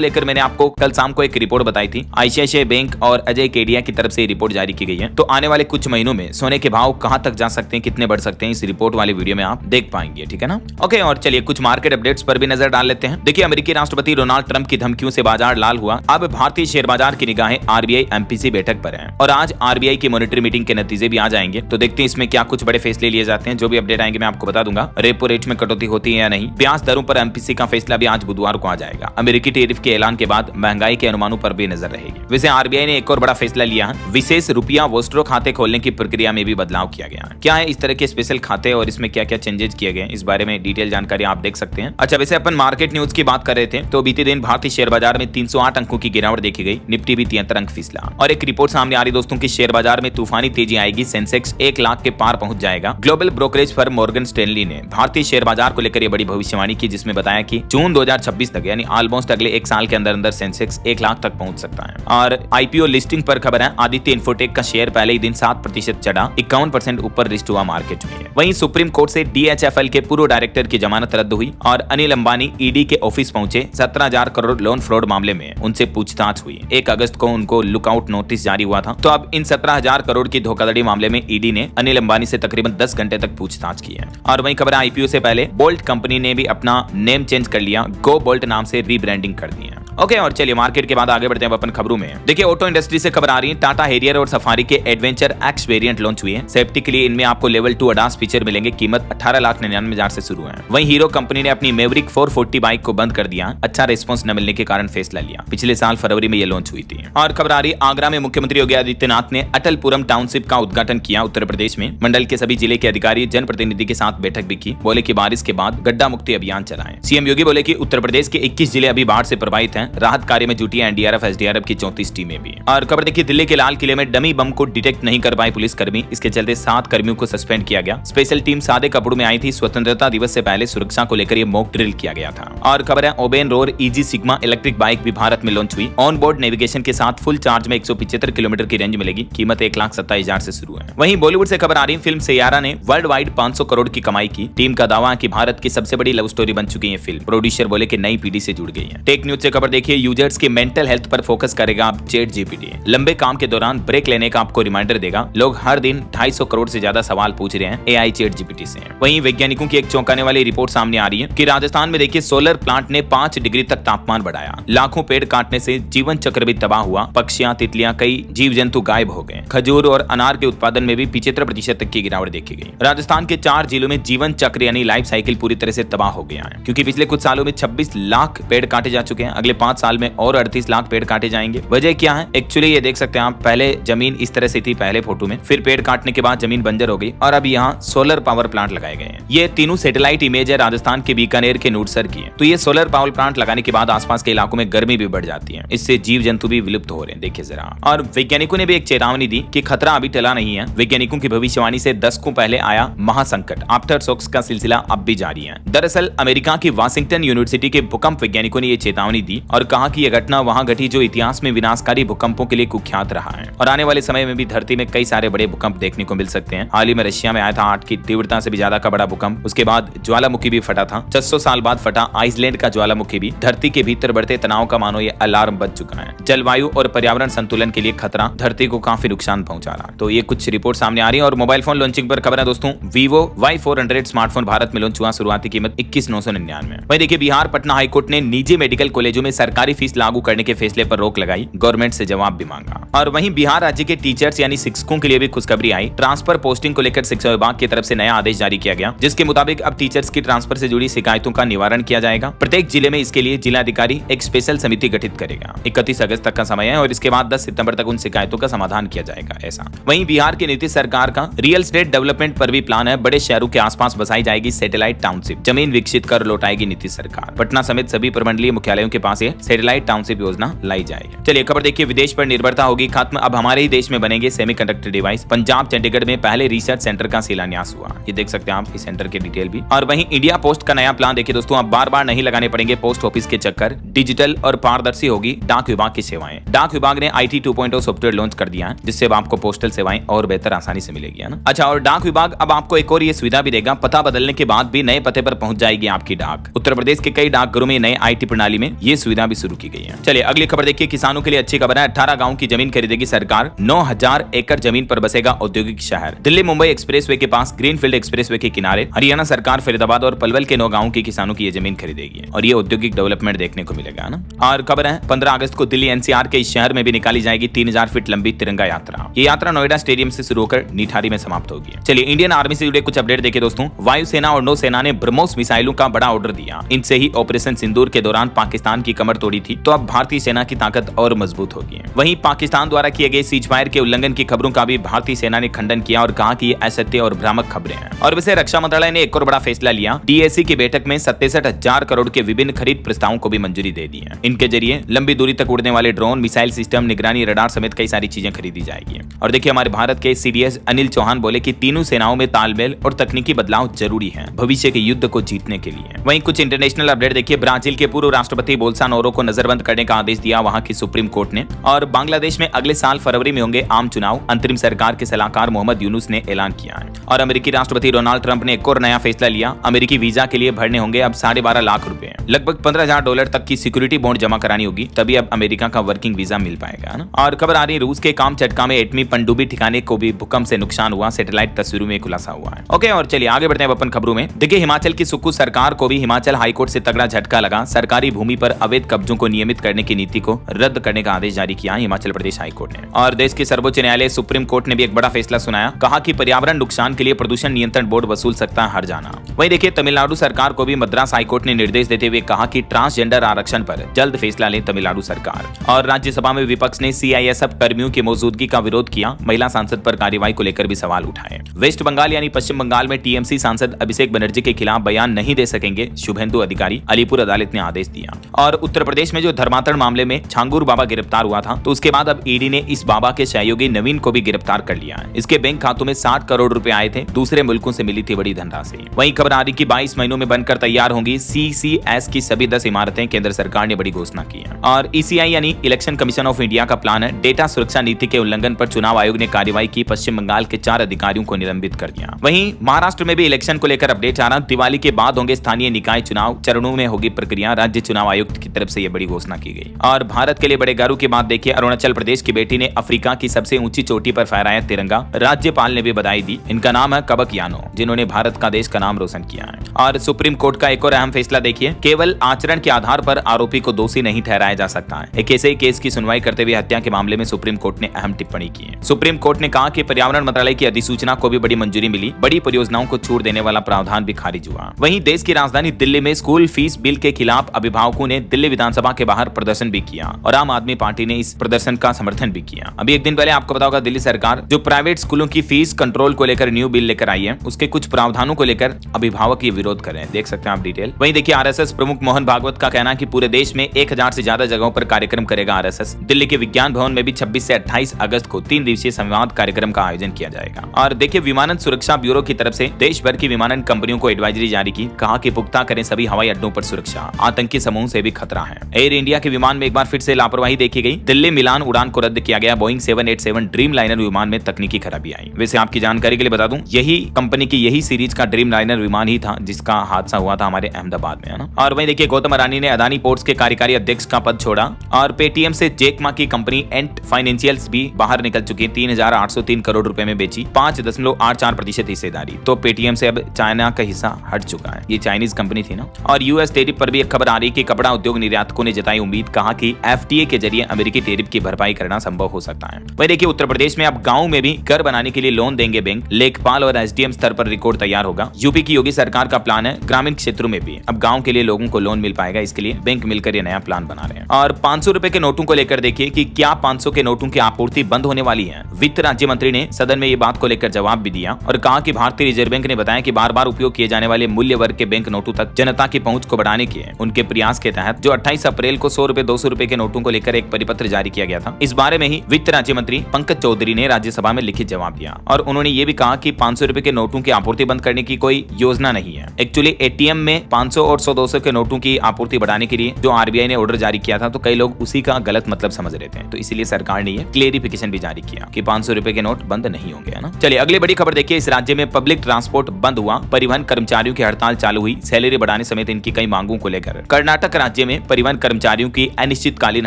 लेकर मैंने आपको कल शाम को एक रिपोर्ट बताई थी। आईसीआईसीआई बैंक और अजय केडिया की तरफ से रिपोर्ट जारी की गई है। तो आने वाले कुछ महीनों में सोने के भाव कहां तक जा सकते हैं, कितने बढ़ सकते हैं, इस रिपोर्ट वाले वीडियो में आप देख पाएंगे। ठीक है ना। ओके, और चलिए कुछ मार्केट अपडेट्स पर भी नजर डाल लेते हैं। देखिए, अमेरिकी राष्ट्रपति डोनाल्ड ट्रंप की धमकियों से बाजार लाल हुआ। अब भारतीय शेयर बाजार की निगाहें आरबीआई एमपीसी बैठक पर है और आज आरबीआई की मॉनिटरी मीटिंग के नतीजे भी आ जाएंगे। तो देखते हैं इसमें क्या कुछ बड़े फैसले लिए जाते हैं। जो भी अपडेट आएंगे मैं आपको बता दूंगा। रेपो रेट में कटौती होती है या नहीं, ब्याज दरों पर एमपीसी का फैसला भी आज बुधवार को आ जाएगा। अमेरिकी टैरिफ के ऐलान के बाद महंगाई के अनुमानों पर भी नजर रहेगी। वैसे आरबीआई ने एक और बड़ा फैसला लिया है। विशेष रुपया वोस्ट्रो खाते खोलने की प्रक्रिया में भी बदलाव किया गया है। क्या है इस तरह के स्पेशल खाते और इसमें क्या क्या चेंजेस किए गए, इस बारे में डिटेल जानकारी आप देख सकते हैं। अच्छा, वैसे अपन मार्केट न्यूज की बात कर रहे थे तो बीते दिन भारतीय शेयर बाजार में 308 अंकों की गिरावट देखी गई। निफ्टी भी 73 अंक फिसला और एक रिपोर्ट सामने आ रही दोस्तों की शेयर बाजार में तूफानी तेजी आएगी। सेंसेक्स 1 लाख के पार पहुंच जाएगा। Global brokerage firm Morgan Stanley ने भारतीय शेयर बाजार को लेकर ये बड़ी भविष्यवाणी की, जिसमें बताया कि जून 2026 तक यानी ऑलमोस्ट अगले एक साल के अंदर अंदर सेंसेक्स 1 लाख तक पहुंच सकता है। और आईपीओ लिस्टिंग पर खबर है, आदित्य इन्फोटेक का शेयर पहले ही दिन 7% चढ़ा, 51% ऊपर लिस्ट हुआ मार्केट में। वहीं सुप्रीम कोर्ट से डीएचएफएल के पूर्व डायरेक्टर की जमानत रद्द हुई और अनिल अंबानी ईडी के ऑफिस पहुंचे। 17,000 करोड़ लोन फ्रॉड मामले में उनसे पूछताछ हुई। 1 अगस्त को उनको लुकआउट नोटिस जारी हुआ था। तो अब इन 17,000 करोड़ की धोखाधड़ी मामले में ईडी ने अनिल अंबानी से तकरीबन 10 घंटे तक पूछताछ की है। और वहीं खबर आईपीओ से पहले बोल्ट कंपनी ने भी अपना नेम चेंज कर लिया, गो बोल्ट नाम से रीब्रांडिंग कर दी है। ओके, और चलिए मार्केट के बाद आगे बढ़ते हैं अपन खबरों में। देखिए, ऑटो इंडस्ट्री से खबर आ रही है, टाटा हैरियर और सफारी के एडवेंचर एक्स वेरिएंट लॉन्च हुए हैं। सेफ्टी के लिए इनमें आपको लेवल 2 ADAS फीचर मिलेंगे। कीमत 18,99,000 से शुरू है। वहीं हीरो कंपनी ने अपनी मैवरिक 440 बाइक को बंद कर दिया। अच्छा रिस्पांस न मिलने के कारण फैसला लिया। पिछले साल फरवरी में ये लॉन्च हुई थी। और खबर आ रही, आगरा में मुख्यमंत्री योगी आदित्यनाथ ने अटलपुरम टाउनशिप का उद्घाटन किया उत्तर प्रदेश में। मंडल के सभी जिले के अधिकारी जनप्रतिनिधि के साथ बैठक भी की। बोले कि बारिश के बाद गड्ढा मुक्ति अभियान चलाएं। सीएम योगी बोले कि उत्तर प्रदेश के 21 जिले अभी बाढ़ से प्रभावित हैं। राहत कार्य में जुटी है एनडीआरएफ एसडीआरएफ की 34 टीमें भी। और खबर देखिए, दिल्ली के लाल किले में डमी बम को डिटेक्ट नहीं कर पाए पुलिसकर्मी। इसके चलते 7 कर्मियों को सस्पेंड किया गया। स्पेशल टीम सादे कपड़ों में आई थी। स्वतंत्रता दिवस से पहले सुरक्षा को लेकर ये मॉक ड्रिल किया गया था। और खबर है, Oben Rorr EZ Sigma electric bike भी भारत में लॉन्च हुई। ऑन बोर्ड नेविगेशन के साथ फुल चार्ज में 175 किलोमीटर की रेंज मिलेगी। कीमत 1,27,000 से शुरू है। वहीं बॉलीवुड से खबर आ रही, फिल्म सैयारा ने वर्ल्ड वाइड 500 करोड़ की कमाई की। टीम का दावा है कि भारत की सबसे बड़ी लव स्टोरी बन चुकी है फिल्म। प्रोड्यूसर बोले कि नई पीढ़ी से जुड़ गई है। टेक न्यूज से खबर देखिए, यूजर्स के मेंटल हेल्थ पर फोकस करेगा अब चैट जीपीटी। लंबे काम के दौरान ब्रेक लेने का आपको रिमाइंडर देगा। लोग हर दिन 250 करोड़ से ज्यादा सवाल पूछ रहे हैं एआई चैट जीपीटी से। वहीं वैज्ञानिकों की एक चौंकाने वाली रिपोर्ट सामने आ रही है कि राजस्थान में देखिए, सोलर प्लांट ने 5 डिग्री तक तापमान बढ़ाया। लाखों पेड़ काटने से जीवन चक्र भी तबाह हुआ। पक्षियां, तितलियां, कई जीव जंतु गायब हो गए। खजूर और अनार के उत्पादन में भी 75% तक की गिरावट देखी गई। राजस्थान के 4 जिलों में जीवन चक्र यानी लाइफ साइकिल पूरी तरह से तबाह हो गया है, क्योंकि पिछले कुछ सालों में 26 लाख पेड़ काटे जा चुके हैं। अगले 5 साल में और 38 लाख पेड़ काटे जाएंगे। वजह क्या है? एक्चुअली ये देख सकते हैं आप, पहले जमीन इस तरह से थी पहले फोटो में, फिर पेड़ काटने के बाद जमीन बंजर हो गई और अब यहाँ सोलर पावर प्लांट लगाए गए हैं। ये तीनों सैटेलाइट इमेज है राजस्थान के बीकानेर के नूरसर की है। तो ये सोलर पावर प्लांट लगाने के बाद आसपास के इलाकों में गर्मी भी बढ़ जाती है। इससे जीव जंतु भी विलुप्त हो रहे हैं। देखिए जरा। और वैज्ञानिकों ने भी एक चेतावनी दी कि खतरा अभी टला नहीं है। वैज्ञानिकों की भविष्यवाणी से दशकों पहले आया महासंकट, आफ्टर शॉक्स का सिलसिला अब भी जारी है। दरअसल अमेरिका की वाशिंगटन यूनिवर्सिटी के भूकंप वैज्ञानिकों ने ये चेतावनी दी और कहा कि यह घटना वहां घटी जो इतिहास में विनाशकारी भूकंपों के लिए कुख्यात रहा है और आने वाले समय में भी धरती में कई सारे बड़े भूकंप देखने को मिल सकते हैं। हाल ही में रशिया में आया था 8 की तीव्रता से भी ज्यादा का बड़ा भूकंप। उसके बाद ज्वालामुखी भी फटा था। 600 साल बाद फटा आइसलैंड का ज्वालामुखी भी धरती के भीतर बढ़ते तनाव का मानो ये अलार्म बज चुका है। जलवायु और पर्यावरण संतुलन के लिए खतरा, धरती को काफी नुकसान पहुंचा रहा है। तो ये कुछ रिपोर्ट सामने आ रही है। और मोबाइल फोन लॉन्चिंग पर खबर है दोस्तों, Vivo Y400 स्मार्टफोन भारत में लॉन्च हुआ। शुरुआती कीमत 21,999। वहीं देखिए बिहार पटना हाईकोर्ट ने निजी मेडिकल कॉलेजों में सरकारी फीस लागू करने के फैसले पर रोक लगाई, गवर्नमेंट से जवाब भी मांगा। और वहीं बिहार राज्य के टीचर्स यानी शिक्षकों के लिए भी खुशखबरी आई। ट्रांसफर पोस्टिंग को लेकर शिक्षा विभाग की तरफ से नया आदेश जारी किया गया, जिसके मुताबिक अब टीचर्स की ट्रांसफर से जुड़ी शिकायतों का निवारण किया जाएगा। प्रत्येक जिले में इसके लिए जिलाधिकारी एक स्पेशल समिति गठित करेगा। 31 अगस्त तक का समय है और इसके बाद 10 सितंबर तक उन शिकायतों का समाधान किया जाएगा। ऐसा वहीं बिहार की नीतीश सरकार का रियल एस्टेट डेवलपमेंट पर भी प्लान है। बड़े शहरों के आसपास बसाई जाएगी सैटेलाइट टाउनशिप, जमीन विकसित कर लौटाएगी नीतीश सरकार। पटना समेत सभी प्रमंडलीय मुख्यालयों के पास ये सैटेलाइट टाउनशिप योजना लाई जाएगी। चलिए खबर देखिए, विदेश पर निर्भरता होगी खत्म, अब हमारे ही देश में बनेंगे सेमीकंडक्टर डिवाइस। पंजाब चंडीगढ़ में पहले रिसर्च सेंटर का शिलान्यास हुआ। ये देख सकते हैं आप इस सेंटर के डिटेल भी। और वहीं इंडिया पोस्ट का नया प्लान देखिए दोस्तों, अब बार बार नहीं लगाने पड़ेंगे पोस्ट ऑफिस के चक्कर। डिजिटल और पारदर्शी होगी डाक विभाग की सेवाएं। डाक विभाग ने IT 2.0 सॉफ्टवेयर लॉन्च कर दिया है, जिससे अब आपको पोस्टल सेवाएं और बेहतर आसानी से मिलेगी, है ना। अच्छा, और डाक विभाग अब आपको एक और ये सुविधा भी देगा, पता बदलने के बाद भी नए पते पर पहुंच जाएगी आपकी डाक। उत्तर प्रदेश के कई डाकघरों में नए IT प्रणाली में ये सुविधा भी शुरू की गई है। चलिए अगली खबर देखिए, किसानों के लिए अच्छी खबर है। 18 गाँव की जमीन खरीदेगी सरकार। 9,000 एकड़ जमीन पर बसेगा औद्योगिक शहर। दिल्ली मुंबई एक्सप्रेसवे के पास ग्रीनफील्ड एक्सप्रेसवे के किनारे हरियाणा सरकार फरीदाबाद और पलवल के 9 गाँव के किसानों की ये जमीन खरीदेगी और ये औद्योगिक डेवलपमेंट देखने को मिलेगा ना। और खबर है 15 अगस्त को दिल्ली NCR के इस शहर में भी निकाली जाएगी 3000 फीट लंबी तिरंगा यात्रा। ये यात्रा नोएडा स्टेडियम से शुरू होकर निठारी में समाप्त होगी। चलिए इंडियन आर्मी से जुड़े कुछ अपडेट देखिए दोस्तों। वायुसेना और नौसेना ने ब्रह्मोस मिसाइलों का बड़ा ऑर्डर दिया। इनसे ही ऑपरेशन सिंदूर के दौरान पाकिस्तान की कमर तोड़ी थी, तो अब भारतीय सेना की ताकत और मजबूत होगी। वहीं पाकिस्तान द्वारा किए गए सीजफायर के उल्लंघन की खबरों का भी भारतीय सेना ने खंडन किया और कहा कि ये असत्य और भ्रामक खबरें हैं। और वैसे रक्षा मंत्रालय ने एक और बड़ा फैसला लिया। DAC की बैठक में 67,000 करोड़ के विभिन्न खरीद प्रस्तावों को भी मंजूरी दे दी है। इनके जरिए लंबी दूरी तक उड़ने वाले ड्रोन, मिसाइल सिस्टम, निगरानी रडार समेत कई सारी चीजें खरीदी जाएगी। और देखिए हमारे भारत के CDS अनिल चौहान बोले कि तीनों सेनाओं में तालमेल और तकनीकी बदलाव जरूरी है भविष्य के युद्ध को जीतने के लिए। वहीं कुछ इंटरनेशनल अपडेट देखिए, ब्राजील के पूर्व राष्ट्रपति बोल्सोनारो को नजरबंद करने का आदेश दिया वहां की सुप्रीम कोर्ट ने। और बांग्लादेश में अगले साल फरवरी में होंगे आम चुनाव, अंतरिम सरकार के सलाहकार मोहम्मद यूनुस ने ऐलान किया है। और अमेरिकी राष्ट्रपति डोनाल्ड ट्रंप ने एक और नया फैसला लिया। अमेरिकी वीजा के लिए भरने होंगे अब 12.5 लाख रुपए, लगभग $15,000 तक की सिक्योरिटी बॉन्ड जमा करानी होगी, तभी अब अमेरिका का वर्किंग वीजा मिल पाएगा ना। और खबर आ रही रूस के कामचटका में एटमी पनडुब्बी ठिकाने को भी भूकंप से नुकसान हुआ, सैटेलाइट तस्वीरों में खुलासा हुआ है। ओके, और चलिए आगे बढ़ते हैं अपन खबरों में। देखिए हिमाचल की सुक्खू सरकार को भी हिमाचल हाईकोर्ट से तगड़ा झटका लगा। सरकारी भूमि पर अवैध कब्जों को नियमित करने की नीति को रद्द करने का आदेश जारी किया हिमाचल प्रदेश हाईकोर्ट ने। और देश के सर्वोच्च न्यायालय सुप्रीम कोर्ट ने भी एक बड़ा फैसला सुनाया, कहा कि पर्यावरण नुकसान के लिए प्रदूषण नियंत्रण बोर्ड वसूल सकता है हर्जाना। वहीं देखिए तमिलनाडु सरकार को भी मद्रास हाईकोर्ट ने निर्देश देते हुए कहा कि ट्रांसजेंडर आरक्षण पर जल्द फैसला ले तमिलनाडु सरकार। और राज्यसभा में विपक्ष ने CISF कर्मियों की मौजूदगी का विरोध किया। महिला सांसद पर कार्रवाई को लेकर भी सवाल उठाए। वेस्ट बंगाल यानी पश्चिम बंगाल में TMC सांसद अभिषेक बनर्जी के खिलाफ बयान नहीं दे सकेंगे शुभेंदु अधिकारी, अलीपुर अदालत ने आदेश दिया। और उत्तर प्रदेश में जो धर्मांतरण मामले में छांगूर बाबा गिरफ्तार हुआ था, तो उसके बाद अब ED ने इस बाबा के सहयोगी नवीन को भी गिरफ्तार कर लिया है। इसके बैंक खातों में 60 करोड़ रुपए आए थे, दूसरे मुल्कों से मिली थी बड़ी धनराशि। वहीं खबर आ रही कि 22 महीनों में बनकर तैयार होंगी CCS की सभी 10 इमारतें, केंद्र सरकार ने बड़ी घोषणा की है। और ECI यानी इलेक्शन कमीशन ऑफ इंडिया का प्लान है, डेटा सुरक्षा नीति के उल्लंघन पर चुनाव आयोग ने कार्रवाई की, पश्चिम बंगाल के 4 अधिकारियों को निलंबित कर दिया। वहीं महाराष्ट्र में भी इलेक्शन को लेकर अपडेट आ रहा, दिवाली के बाद होंगे स्थानीय निकाय चुनाव, चरणों में होगी प्रक्रिया, राज्य चुनाव आयुक्त की तरफ से यह बड़ी घोषणा की गई। और भारत के लिए बड़े गर्व की बात देखिए, अरुणाचल प्रदेश की बेटी ने अफ्रीका की सबसे ऊंची चोटी पर फहराया तिरंगा, राज्यपाल ने भी बधाई दी। इनका नाम है कबक यानो, जिन्होंने भारत का देश का नाम रोशन किया है। और सुप्रीम कोर्ट का एक और अहम फैसला देखिए, केवल आचरण के आधार पर आरोपी को दोषी नहीं ठहराया जा सकता है। एक ऐसे ही केस की सुनवाई करते हुए हत्या के मामले में सुप्रीम कोर्ट ने अहम टिप्पणी की है। सुप्रीम कोर्ट ने कहा कि पर्यावरण मंत्रालय की अधिसूचना को भी बड़ी मंजूरी मिली, बड़ी परियोजनाओं को छूट देने वाला प्रावधान भी खारिज हुआ। वहीं देश की राजधानी दिल्ली में स्कूल फीस बिल के खिलाफ अभिभावकों ने दिल्ली विधानसभा के बाहर प्रदर्शन भी किया और आम आदमी पार्टी ने इस प्रदर्शन का समर्थन भी किया। अभी एक दिन पहले आपको पता होगा, दिल्ली सरकार जो प्राइवेट स्कूलों की फीस कंट्रोल को लेकर न्यू बिल लेकर आई है, उसके कुछ प्रावधानों को लेकर अभिभावक ये विरोध कर रहे हैं, देख सकते हैं आप डिटेल। वहीं देखिए RSS प्रमुख मोहन भागवत का कहना है कि पूरे देश में 1000 से ज्यादा जगहों पर कार्यक्रम करेगा RSS। दिल्ली के विज्ञान भवन में भी 26 से 28 अगस्त को 3 दिवसीय संवाद कार्यक्रम का आयोजन किया जाएगा। और देखिए विमानन सुरक्षा ब्यूरो की तरफ से देश भर की विमानन कंपनियों को एडवाइजरी जारी की, कहा कि पुख्ता करें सभी हवाई अड्डों पर सुरक्षा, आतंकी समूह से भी खतरा है। एयर इंडिया के विमान में एक बार फिर से लापरवाही देखी गई। दिल्ली मिलान उड़ान को रद्द किया गया। बोइंग 787 ड्रीम लाइनर विमान में तकनीकी खराबी आई। वैसे आपकी जानकारी के लिए बता दूं, यही कंपनी की यही सीरीज का ड्रीम लाइनर विमान ही था जिसका हादसा हुआ था हमारे अहमदाबाद में, है ना। और वहीं देखिए गौतम अडानी ने अदानी पोर्ट्स के कार्यकारी अध्यक्ष का पद छोड़ा और पेटीएम से जैक मा की कंपनी एंट फाइनेंशियल्स भी बाहर निकल चुकी है। 3,803 करोड़ रुपए में बेची 5.84% हिस्सेदारी। तो पेटीएम से अब चाइना का हिस्सा हट चुका है। ये चाइनीज कंपनी थी ना। और यूएस टेरिफ पर भी एक खबर आ रही कि कपड़ा उद्योग निर्यातकों ने जताई उम्मीद, कहा कि एफटीए के जरिए अमेरिकी टेरिफ की भरपाई करना संभव हो सकता है। वहीं देखिए उत्तर प्रदेश में अब गांव में भी घर बनाने के लिए लोन देंगे बैंक। लेखपाल और एसडीएम स्तर पर रिकॉर्ड तैयार होगा। यूपी की योगी सरकार का प्लान है ग्रामीण क्षेत्रों में भी अब गांव के लिए लोगों को लोन मिल पाएगा। इसके लिए बैंक मिलकर ये नया प्लान बना रहे हैं। और 500 रुपए के नोटों को लेकर देखिए कि क्या 500 के नोटों की आपूर्ति बंद होने वाली है। वित्त राज्य मंत्री ने सदन में ये बात को लेकर जवाब भी दिया और कहा कि भारतीय रिजर्व बैंक ने बताया कि बार बार उपयोग किए जाने वाले मूल्य वर्ग के बैंक नोटों तक जनता की पहुंच को बढ़ाने के उनके प्रयास के तहत जो 28 अप्रैल को 100 रुपए 200 रुपए के नोटों को लेकर एक परिपत्र जारी किया गया था। इस बारे में ही वित्त राज्य मंत्री पंकज चौधरी ने राज्यसभा में लिखित जवाब दिया और उन्होंने ये भी कहा कि 500 रुपए के नोटों की आपूर्ति बंद करने की कोई योजना नहीं है। एक्चुअली एटीएम में 500 और 100-200 के नोटों की आपूर्ति बढ़ाने के लिए जो आरबीआई ने ऑर्डर जारी किया था, तो कई लोग उसी का गलत मतलब समझ रहे थे। तो इसीलिए सरकार ने ये क्लेरिफिकेशन भी जारी किया कि 500 रुपए के नोट बंद नहीं होंगे, है ना। चलिए अगली बड़ी खबर देखिए। इस राज्य में पब्लिक ट्रांसपोर्ट बंद हुआ। परिवहन कर्मचारियों की हड़ताल चालू हुई। सैलरी बढ़ाने समेत इनकी कई मांगों को लेकर कर्नाटक राज्य में परिवहन कर्मचारियों की अनिश्चितकालीन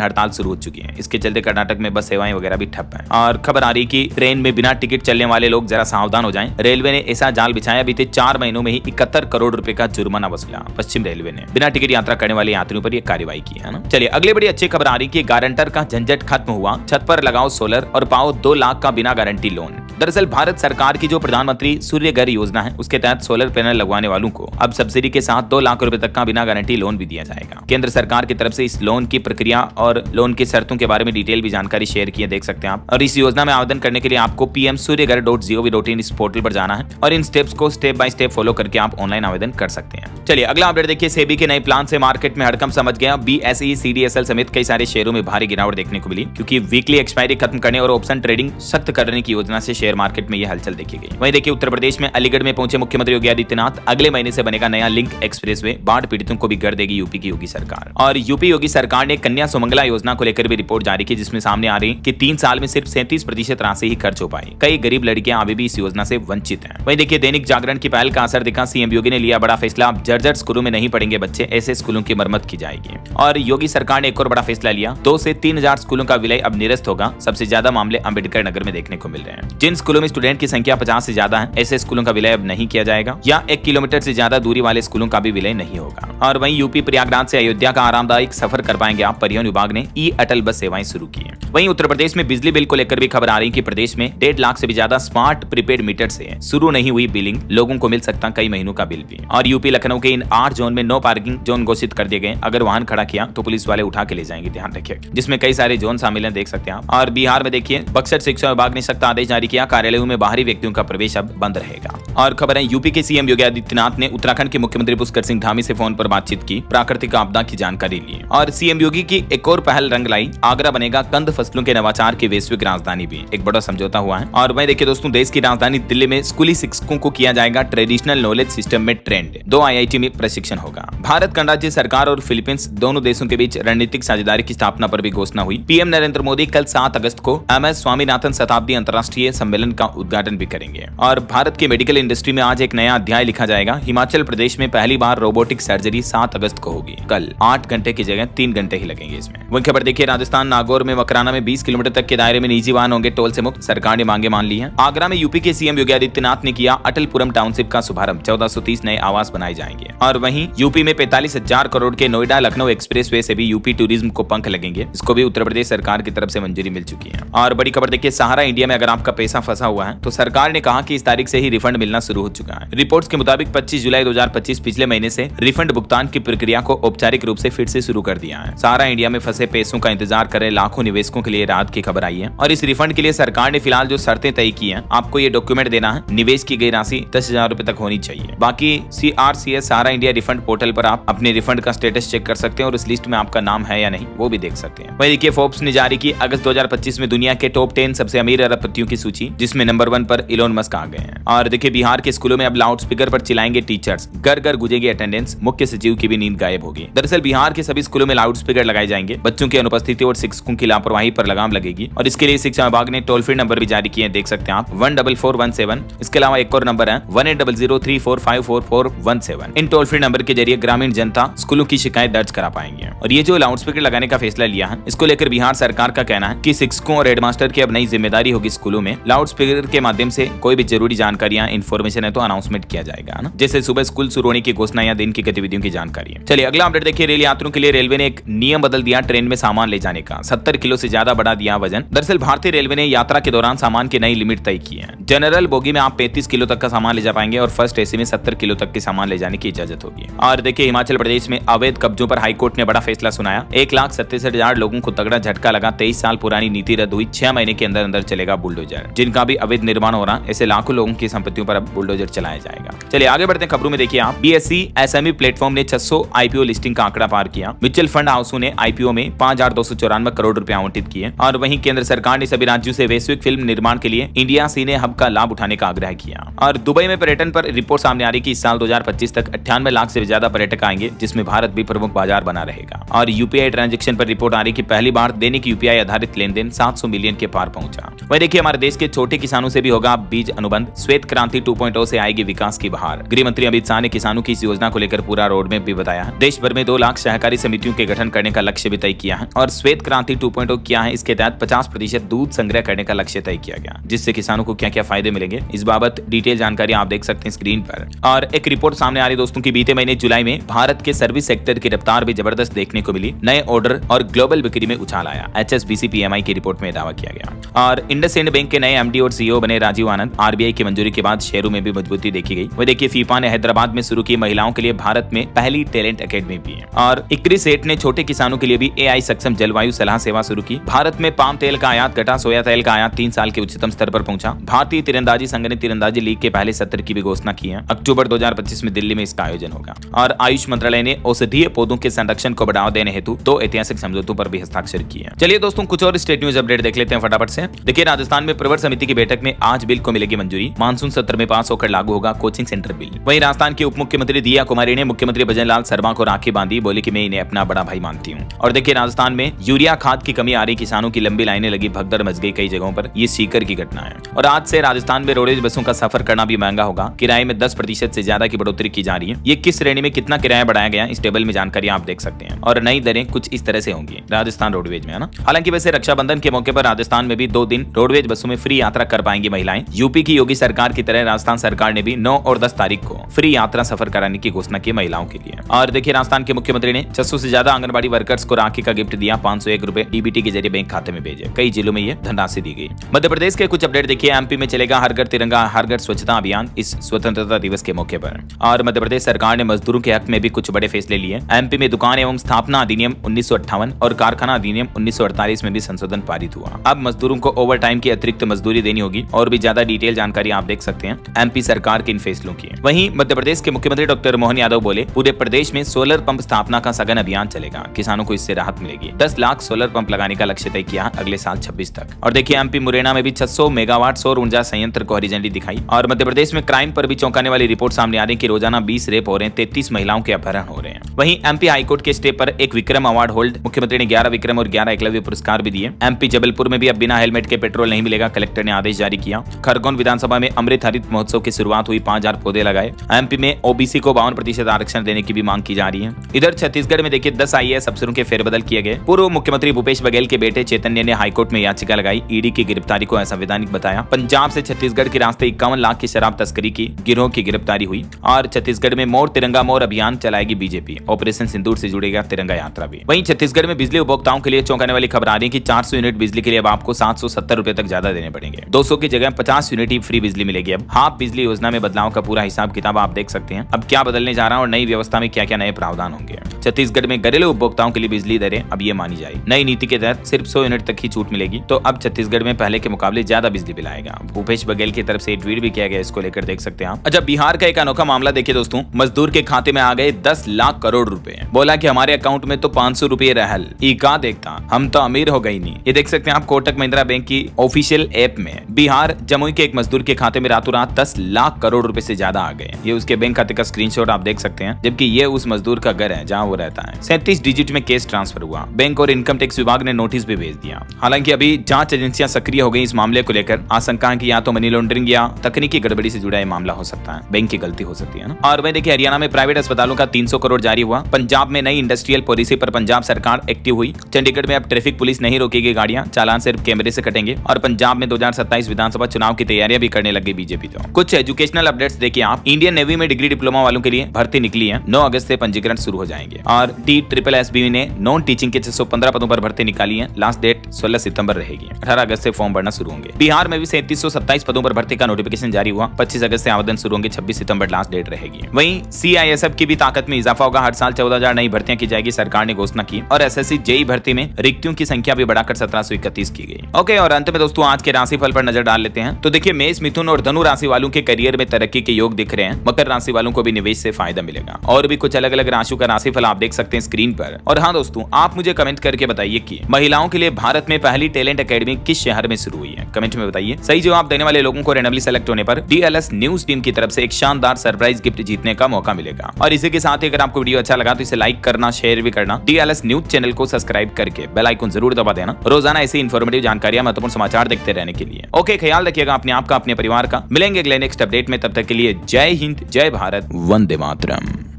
हड़ताल शुरू हो चुकी है। इसके चलते कर्नाटक में बस सेवाएं वगैरह भी ठप है। और खबर आ रही कि ट्रेन में बिना टिकट चलने वाले लोग जरा सावधान हो जाएं। रेलवे ने ऐसा जाल बिछाया, बीते 4 महीनों में ही 71 करोड़ रुपए का जुर्माना वसूला। पश्चिम रेलवे ने बिना टिकट यात्रा करने वाले यात्रियों पर यह कार्रवाई की है ना। चलिए अगली बड़ी अच्छी खबर आ रही कि गारंटर का झंझट खत्म हुआ। छत पर लगाओ सोलर और पाओ 2 लाख का बिना गारंटी लोन। दरअसल भारत सरकार की जो प्रधानमंत्री सूर्य घर योजना है उसके तहत सोलर पैनल लगवाने वालों को अब सब्सिडी के साथ 2 लाख रुपए तक का बिना गारंटी लोन भी दिया जाएगा। केंद्र सरकार की तरफ से इस लोन की प्रक्रिया और लोन की शर्तों के बारे में डिटेल भी जानकारी शेयर की है, देख सकते हैं आप। और इस योजना में आवेदन करने के लिए आपको pmsuryaghar.gov.in इस पोर्टल पर जाना है और इन स्टेप्स को स्टेप बाय स्टेप फॉलो करके आप ऑनलाइन आवेदन कर सकते हैं। चलिए अगला अपडेट देखिए। सेबी के नए प्लान से मार्केट में हड़कंप समझ गया। BSE, CDSL समेत कई सारे शेयरों में भारी गिरावट देखने को मिली क्योंकि वीकली एक्सपायरी खत्म करने और ऑप्शन ट्रेडिंग सख्त करने की योजना से शेयर मार्केट में यह हलचल देखी गई। वहीं देखिए उत्तर प्रदेश में अलीगढ़ में पहुंचे मुख्यमंत्री योगी आदित्यनाथ। अगले महीने से बनेगा नया लिंक एक्सप्रेसवे। बाढ़ पीड़ितों को भी घर देगी यूपी की योगी सरकार। और यूपी योगी सरकार ने कन्या सुमंगला योजना को लेकर भी रिपोर्ट जारी की, जिसमें सामने आ रही कि 3 साल में सिर्फ 37% राशि ही खर्च हो पाई। कई गरीब लड़कियां अभी भी इस योजना से वंचित हैं। वहीं देखिए दैनिक जागरण की पहल का असर दिखा। सीएम योगी ने लिया बड़ा फैसला। अब जर्जर स्कूलों में नहीं पढ़ेंगे बच्चे, ऐसे स्कूलों की मरम्मत की जाएगी। और योगी सरकार ने एक और बड़ा फैसला लिया। 2 से 3,000 स्कूलों का विलय अब निरस्त होगा। सबसे ज्यादा मामले अंबेडकर नगर में देखने को मिल रहे हैं। जिन स्कूलों में स्टूडेंट की संख्या 50 से ज्यादा है, ऐसे स्कूलों का विलय अब नहीं किया जाएगा या 1 किलोमीटर से ज्यादा दूरी वाले स्कूलों का भी विलय नहीं होगा। और वहीं यूपी प्रयागराज से अयोध्या का आरामदायक सफर कर पाएंगे आप। परिवहन विभाग ने ई अटल बस सेवाएं शुरू की है। वहीं उत्तर प्रदेश में बिजली बिल को लेकर भी खबर आ रही कि प्रदेश में 1.5 लाख से भी ज्यादा स्मार्ट प्रीपेड मीटर से शुरू नहीं हुई बिलिंग। लोगों को मिल सकता कई महीनों का बिल भी। और यूपी लखनऊ के इन 8 जोन में नो पार्किंग जोन घोषित कर दिए गए। अगर वाहन खड़ा किया तो पुलिस वाले उठा के ले जाएंगे, ध्यान रखिए। जिसमें कई सारे जोन शामिल हैं, देख सकते हैं आप। और बिहार में देखिए बक्सर शिक्षा विभाग ने सख्त आदेश जारी किया। कार्यालयों में बाहरी व्यक्तियों का प्रवेश अब बंद रहेगा। और खबर है यूपी के सीएम योगी आदित्यनाथ ने उत्तराखंड के मुख्यमंत्री पुष्कर सिंह धामी से फोन पर बातचीत की, प्राकृतिक आपदा की जानकारी ली। और सीएम योगी की एक और पहल रंग लाई। आगरा बनेगा कंद फसलों के नवाचार की वैश्विक राजधानी भी। एक बड़ा समझौता हुआ है। और वहीं देखिए दोस्तों, देश की राजधानी दिल्ली में स्कूली शिक्षकों को किया जाएगा ट्रेडिशनल नॉलेज सिस्टम में ट्रेंड। 2 IIT में प्रशिक्षण होगा। भारत गणराज्य सरकार और फिलीपींस दोनों देशों के बीच रणनीतिक साझेदारी की स्थापना पर भी घोषणा हुई। पीएम नरेंद्र मोदी कल 7 अगस्त को MS स्वामीनाथन शताब्दी अंतर्राष्ट्रीय सम्मेलन का उद्घाटन भी करेंगे। और भारत के मेडिकल इंडस्ट्री में आज एक नया अध्याय लिखा जाएगा। हिमाचल प्रदेश में पहली बार रोबोटिक सर्जरी 7 अगस्त को होगी। कल 8 घंटे की जगह 3 घंटे ही लगेंगे इसमें। वही खबर देखिए, राजस्थान नागौर में मकराना में 20 किलोमीटर तक के दायरे में निजी वाहन होंगे टोल से मुक्त। सरकार ने मांगे मान ली है। आगरा में यूपी के सीएम योगी आदित्यनाथ ने किया अटलपुरम टाउनशिप का शुभारंभ। 1430 नए आवास बनाए जाएंगे। और वहीं यूपी में 45,000 करोड़ के नोएडा लखनऊ एक्सप्रेसवे से भी यूपी टूरिज्म को पंख लगेंगे। इसको भी उत्तर प्रदेश सरकार की तरफ से मंजूरी मिल चुकी है। और बड़ी खबर देखिए, सहारा इंडिया में अगर आपका पैसा फंसा हुआ है तो सरकार ने कहा कि इस तारीख से ही रिफंड मिलना शुरू हो चुका है। रिपोर्ट्स के मुताबिक 25 जुलाई 2025 पिछले महीने से रिफंड भुगतान की प्रक्रिया को औपचारिक रूप से फिर से शुरू कर दिया है। सहारा इंडिया में फंसे पैसों का इंतजार कर रहे लाखों निवेशकों के लिए राहत की खबर आई है। और इस रिफंड के लिए सरकार ने फिलहाल जो शर्तें तय की हैं, आपको ये डॉक्यूमेंट देना है। निवेश की गई राशि 10,000 रुपए तक होनी चाहिए। बाकी CRCS सहारा इंडिया रिफंड पोर्टल पर आप अपने रिफंड का स्टेटस चेक कर सकते हैं और इस लिस्ट में आपका नाम है या नहीं वो भी देख सकते हैं। वहीं देखिए, फोर्ब्स ने जारी की अगस्त 2025 में दुनिया के टॉप 10 सबसे अमीर अरबपतियों की सूची। जिसमें नंबर 1 पर इलोन मस्क आ गए हैं। और देखिए बिहार के स्कूलों में अब लाउड स्पीकर पर चिल्लाएंगे टीचर्स, घर घर गुजेगी अटेंडेंस, मुख्य सचिव की भी नींद गायब होगी। दरअसल बिहार के सभी स्कूलों में लाउड स्पीकर लगाए जाएंगे, बच्चों की अनुपस्थिति और शिक्षकों की लापरवाही पर लगाम लगेगी। और इसके लिए शिक्षा विभाग ने टोल फ्री नंबर भी जारी किए हैं, देख सकते हैं आप 14417। इसके अलावा एक और नंबर है 180034544417। इन टोल फ्री नंबर के जरिए ग्रामीण जनता स्कूलों की शिकायत दर्ज करा पाएंगे। और ये जो लाउड स्पीकर लगाने का फैसला लिया है, इसको लेकर बिहार सरकार का कहना है कि शिक्षकों और हेडमास्टर की अब नई जिम्मेदारी होगी स्कूलों में लाउड स्पीकर के माध्यम से कोई भी जरूरी जानकारियां इन्फॉर्मेशन है तो अनाउंसमेंट किया जाएगा ना, जैसे सुबह स्कूल शुरू होने की घोषणा या दिन की गतिविधियों की जानकारी है। चलिए अगला अपडेट देखिए, रेल यात्रियों के लिए रेलवे ने एक नियम बदल दिया, ट्रेन में सामान ले जाने का 70 किलो से ज्यादा बढ़ा दिया वजन। दरअसल भारतीय रेलवे ने यात्रा के दौरान सामान की नई लिमिट तय की है। जनरल बोगी में आप 35 किलो तक का सामान ले जा पाएंगे और फर्स्ट एसी में 70 किलो तक के सामान ले जाने की इजाजत होगी। और देखिए हिमाचल प्रदेश में अवैध कब्जों पर हाईकोर्ट ने बड़ा फैसला सुनाया। 1,67,000 लोगों को तगड़ा झटका लगा। 23 साल पुरानी नीति रद्द हुई, 6 महीने के अंदर अंदर चलेगा बुलडोजर। जिनका भी अवैध निर्माण हो रहा, ऐसे लाखों लोगों की संपत्तियों पर अब बुलडोजर चलाया जाएगा। चलिए आगे बढ़ते हैं खबरों में। देखिए आप बीएसई एसएमई प्लेटफॉर्म ने 600 आईपीओ लिस्टिंग का आंकड़ा पार किया। म्यूचुअल फंड हाउसों ने आईपीओ में 5,294 करोड़ रुपए आवंटित किए। और वहीं केंद्र सरकार ने सभी राज्यों से वैश्विक फिल्म निर्माण के लिए इंडिया सिने हब का लाभ उठाने का आग्रह किया। और दुबई में पर्यटन पर रिपोर्ट सामने आ रही कि इस साल 2025 तक 98 लाख से ज्यादा पर्यटक आएंगे, जिसमें भारत भी प्रमुख बाजार बना रहेगा। और यूपीआई ट्रांजैक्शन पर रिपोर्ट आ रही कि पहली बार दैनिक यूपीआई आधारित लेन देन 700 मिलियन के पार पहुंचा। वही देखिए हमारे देश के छोटे किसानों से भी होगा बीज अनुबंध। श्वेत क्रांति 2.0 से आएगी विकास की बहार। गृह मंत्री अमित शाह ने किसानों की इस योजना को लेकर पूरा रोड मैप भी बताया है। देश भर में 2 लाख सहकारी समितियों के गठन करने का लक्ष्य भी तय किया है। और श्वेत क्रांति 2.0 क्या है, इसके तहत 50% दूध संग्रह करने का लक्ष्य तय किया गया, जिससे किसानों को क्या क्या फायदे मिलेंगे, इस बाबत डिटेल जानकारी आप देख सकते हैं स्क्रीन पर। और एक रिपोर्ट सामने आ रही दोस्तों की बीते महीने जुलाई में भारत के सर्विस सेक्टर की रफ्तार भी जबरदस्त देखने को मिली। नए ऑर्डर और ग्लोबल बिक्री में उछाल आया, HSBC PMI की रिपोर्ट में दावा किया गया। और इंडसइंड बैंक के नए MD और CEO बने राजीव आनंद। RBI की मंजूरी के बाद शेयरों में भी मजबूती देखी गई। वह देखिए फीफा ने हैदराबाद में शुरू की महिलाओं के लिए भारत में पहली टैलेंट एकेडमी भी है। और इक्री सेठ ने छोटे किसानों के लिए भी AI सक्षम जलवायु सलाह सेवा शुरू की। भारत में पाम तेल का आयात घटा, सोया तेल का आयात 3 साल के उच्चतम स्तर पर पहुंचा। भारतीय तीरंदाजी संघ ने तीरंदाजी लीग के पहले सत्र की भी घोषणा की है। अक्टूबर 2025 में दिल्ली में इसका आयोजन होगा। और आयुष मंत्रालय ने औषधीय पौधों के संरक्षण को बढ़ावा देने हेतु 2 ऐतिहासिक समझौतों पर भी हस्ताक्षर किए हैं। चलिए दोस्तों कुछ और स्टेट न्यूज अपडेट देख लेते हैं फटाफट से। देखिए राजस्थान में प्रवर समिति की बैठक में आज बिल को मिलेगी मंजूरी। मानसून सत्र में पास होकर लागू होगा कोचिंग सेंटर बिल। वहीं राजस्थान की उप मुख्यमंत्री दिया कुमारी ने मुख्यमंत्री भजनलाल शर्मा को राखी बांधी, बोली कि मैं इन्हें अपना बड़ा भाई मानती हूँ। और देखिए राजस्थान में यूरिया खाद की कमी आ रही, किसानों की लंबी लाइनें लगी, भगदड़ मच गई कई जगहों पर। ये सीकर की घटना है। और आज से राजस्थान में रोडवेज बसों का सफर करना भी महंगा होगा। किराए में 10% से ज्यादा की बढ़ोतरी की जा रही है। ये किस श्रेणी में कितना किराया बढ़ाया गया, इस टेबल में जानकारी आप देख सकते हैं। और नई दरें कुछ इस तरह से होंगी राजस्थान रोडवेज में, है ना। हालांकि वैसे रक्षाबंधन के मौके पर राजस्थान में भी 2 दिन रोडवेज बसों में फ्री यात्रा कर पाएंगी महिलाएं। यूपी की योगी सरकार की तरह राजस्थान सरकार ने भी 9 और 10 तारीख को फ्री यात्रा सफर कराने की घोषणा की महिलाओं के लिए। और देखिए राजस्थान के मुख्यमंत्री ने 600 से ज्यादा आंगनबाड़ी वर्कर्स को राखी का गिफ्ट दिया। 501 रुपए डीबीटी के जरिए बैंक खाते में भेजे। कई जिलों में ये धनराशि दी गई। मध्य प्रदेश के कुछ अपडेट देखिए। एमपी में चलेगा हर घर तिरंगा हर घर स्वच्छता अभियान इस स्वतंत्रता दिवस के मौके पर। और मध्य प्रदेश सरकार ने मजदूरों के हक में भी कुछ बड़े फैसले लिए। एमपी में दुकान एवं स्थापना अधिनियम 1958 और कारखाना अधिनियम 1948 में भी संशोधन पारित हुआ। अब मजदूरों को ओवर टाइम की अतिरिक्त मजदूरी देनी होगी। और भी ज्यादा डिटेल जानकारी आप देख सकते हैं एमपी सरकार के इन फैसलों की। वहीं मध्य प्रदेश के मुख्यमंत्री डॉक्टर मोहन यादव बोले, पूरे प्रदेश में सोलर पंप स्थापना का सघन अभियान चलेगा, किसानों को इससे राहत मिलेगी। 10 लाख सोलर पंप लगाने का लक्ष्य तय किया अगले साल 26 तक। और देखिए एमपी मुरैना में भी 600 मेगावाट सौर ऊर्जा संयंत्र को हरी झंडी दिखाई। और मध्य प्रदेश में क्राइम पर भी चौंकाने वाली रिपोर्ट सामने आ रही कि रोजाना 20 रेप हो रहे हैं, 33 महिलाओं के अपहरण हो रहे हैं। वहीं एमपी हाईकोर्ट के स्टे पर एक विक्रम अवार्ड होल्ड। मुख्यमंत्री ने 11 विक्रम और 11 एकलव्य पुरस्कार भी दिए। एमपी जबलपुर में भी अब बिना हेलमेट के पेट्रोल नहीं मिलेगा, कलेक्टर ने आदेश जारी किया। खरगोन विधानसभा में अमृत हरित महोत्सव की शुरुआत हुई, 5000 पौधे लगाए। एमपी में ओबीसी को 52% आरक्षण देने की भी मांग की जा रही है। इधर छत्तीसगढ़ में देखिए 10 IAS अफसरों के फेरबदल किए गए। पूर्व मुख्यमंत्री भूपेश बघेल के बेटे चैतन्य ने हाईकोर्ट में याचिका लगाई, ईडी की गिरफ्तारी को असंवैधानिक बताया। पंजाब से छत्तीसगढ़ के रास्ते 51 लाख की शराब तस्करी की गिरोह की गिरफ्तारी हुई। और छत्तीसगढ़ में मोर तिरंगा मोर अभियान चलाएगी बीजेपी, ऑपरेशन सिंदूर से जुड़ेगा तिरंगा यात्रा भी। वहीं छत्तीसगढ़ में बिजली उपभोक्ताओं के लिए चौंकाने वाली खबर आ रही है कि 400 यूनिट बिजली के लिए अब आपको 770 रुपए तक ज्यादा देने पड़ेंगे। 200 की जगह 50 यूनिट ही फ्री बिजली मिलेगी। अब हाफ बिजली योजना में बदलाव का पूरा हिसाब किताब आप देख सकते हैं। अब क्या बदलने जा रहा है और नई व्यवस्था में क्या क्या नए प्रावधान होंगे। छत्तीसगढ़ में घरेलू उपभोक्ताओं के लिए बिजली दरें अब ये मानी जाए। नई नीति के तहत सिर्फ 100 यूनिट तक ही छूट मिलेगी। तो अब छत्तीसगढ़ में पहले के मुकाबले ज्यादा बिजली बिल आएगा। भूपेश बघेल की तरफ से ट्वीट भी किया गया, इसको लेकर देख सकते हैं आप। अच्छा बिहार का एक अनोखा मामला देखिए दोस्तों। मजदूर के खाते में आ गए 10 लाख करोड़ रुपए। बोला कि हमारे अकाउंट में तो 500 रुपए रहल, ई का देखता हम तो अमीर हो गई नहीं। ये देख सकते हैं आप कोटक महिंद्रा बैंक की ऑफिशियल ऐप में बिहार जमुई के एक मजदूर के खाते में रातों रात 10 लाख करोड़ रुपए से ज्यादा आ गए। ये उसके बैंक खाते का स्क्रीनशॉट आप देख सकते हैं, जबकि ये उस मजदूर का घर है जहां वो रहता है। 37 डिजिट में केस ट्रांसफर हुआ। बैंक और इनकम टैक्स विभाग ने नोटिस भी भेज दिया। हालांकि अभी जांच एजेंसियां सक्रिय हो गई इस मामले को लेकर। आशंका है कि या तो मनी लॉन्ड्रिंग या तकनीकी गड़बड़ी से जुड़ा ये मामला हो सकता है, बैंक की गलती हो सकती है ना। और वह देखिए हरियाणा में प्राइवेट अस्पतालों का 300 करोड़ जारी हुआ। पंजाब में नई इंडस्ट्रियल पॉलिसी पर पंजाब सरकार एक्टिव हुई। चंडीगढ़ में अब ट्रैफिक पुलिस नहीं रोकेगी गाड़ियां, चालान सिर्फ कैमरे से कटेंगे। और पंजाब में 2027 विधानसभा चुनाव की तैयारियां भी करने लगी बीजेपी। तो कुछ एजुकेशनल अपडेट्स देखिए आप। इंडियन नेवी में डिग्री डिप्लोमा वालों के लिए भर्ती निकली है। 9 अगस्त से पंजीकरण शुरू हो जाएंगे। और TSSB ने नॉन टीचिंग के 615 पदों पर भर्ती निकाली है। लास्ट डेट 16 सितंबर रहेगी। 18 अगस्त से फॉर्म भरना शुरू होंगे। बिहार में भी 3727 पदों पर भर्ती का नोटिफिकेशन जारी हुआ। 25 अगस्त से आवेदन शुरू होंगे। 26 सितंबर लास्ट डेट रहेगी। वहीं CISF की भी ताकत में इजाफा होगा। हर साल 14,000 नई भर्तियां की जाएगी, सरकार ने घोषणा की। और SSC JEE भर्ती में रिक्तियों की संख्या भी बढ़ाकर 1731 की गई। ओके, और अंत में दोस्तों आज के राशिफल पर नजर डाल लेते हैं। तो देखिए मेष, मिथुन और धनु राशि वालों के करियर में तरक्की के योग दिख रहे हैं। मकर राशि वालों को भी निवेश से फायदा मिलेगा। और भी कुछ अलग अलग राशियों का राशिफल आप देख सकते हैं स्क्रीन पर। और हाँ दोस्तों, आप मुझे कमेंट करके बताइए कि महिलाओं के लिए भारत में पहली टैलेंट एकेडमी किस शहर में शुरू हुई है। कमेंट में बताइए। सही जवाब देने वाले लोगों को रैंडमली सेलेक्ट होने पर DLS न्यूज टीम की तरफ से एक शानदार सरप्राइज गिफ्ट जीतने का मौका मिलेगा। और इसी के साथ ही अगर आपको वीडियो अच्छा लगा तो इसे लाइक करना, शेयर भी करना। DLS न्यूज चैनल को सब्सक्राइब करके बेल आइकन जरूर दबा देना, रोजाना ऐसी इन्फॉर्मेटिव जानकारियां, महत्वपूर्ण समाचार देखते रहने के लिए। ओके, ख्याल रखिएगा अपने आप का, अपने परिवार का। मिलेंगे अगले नेक्स्ट अपडेट में, तब तक के लिए जय हिंद, जय भारत, वंदे मातरम।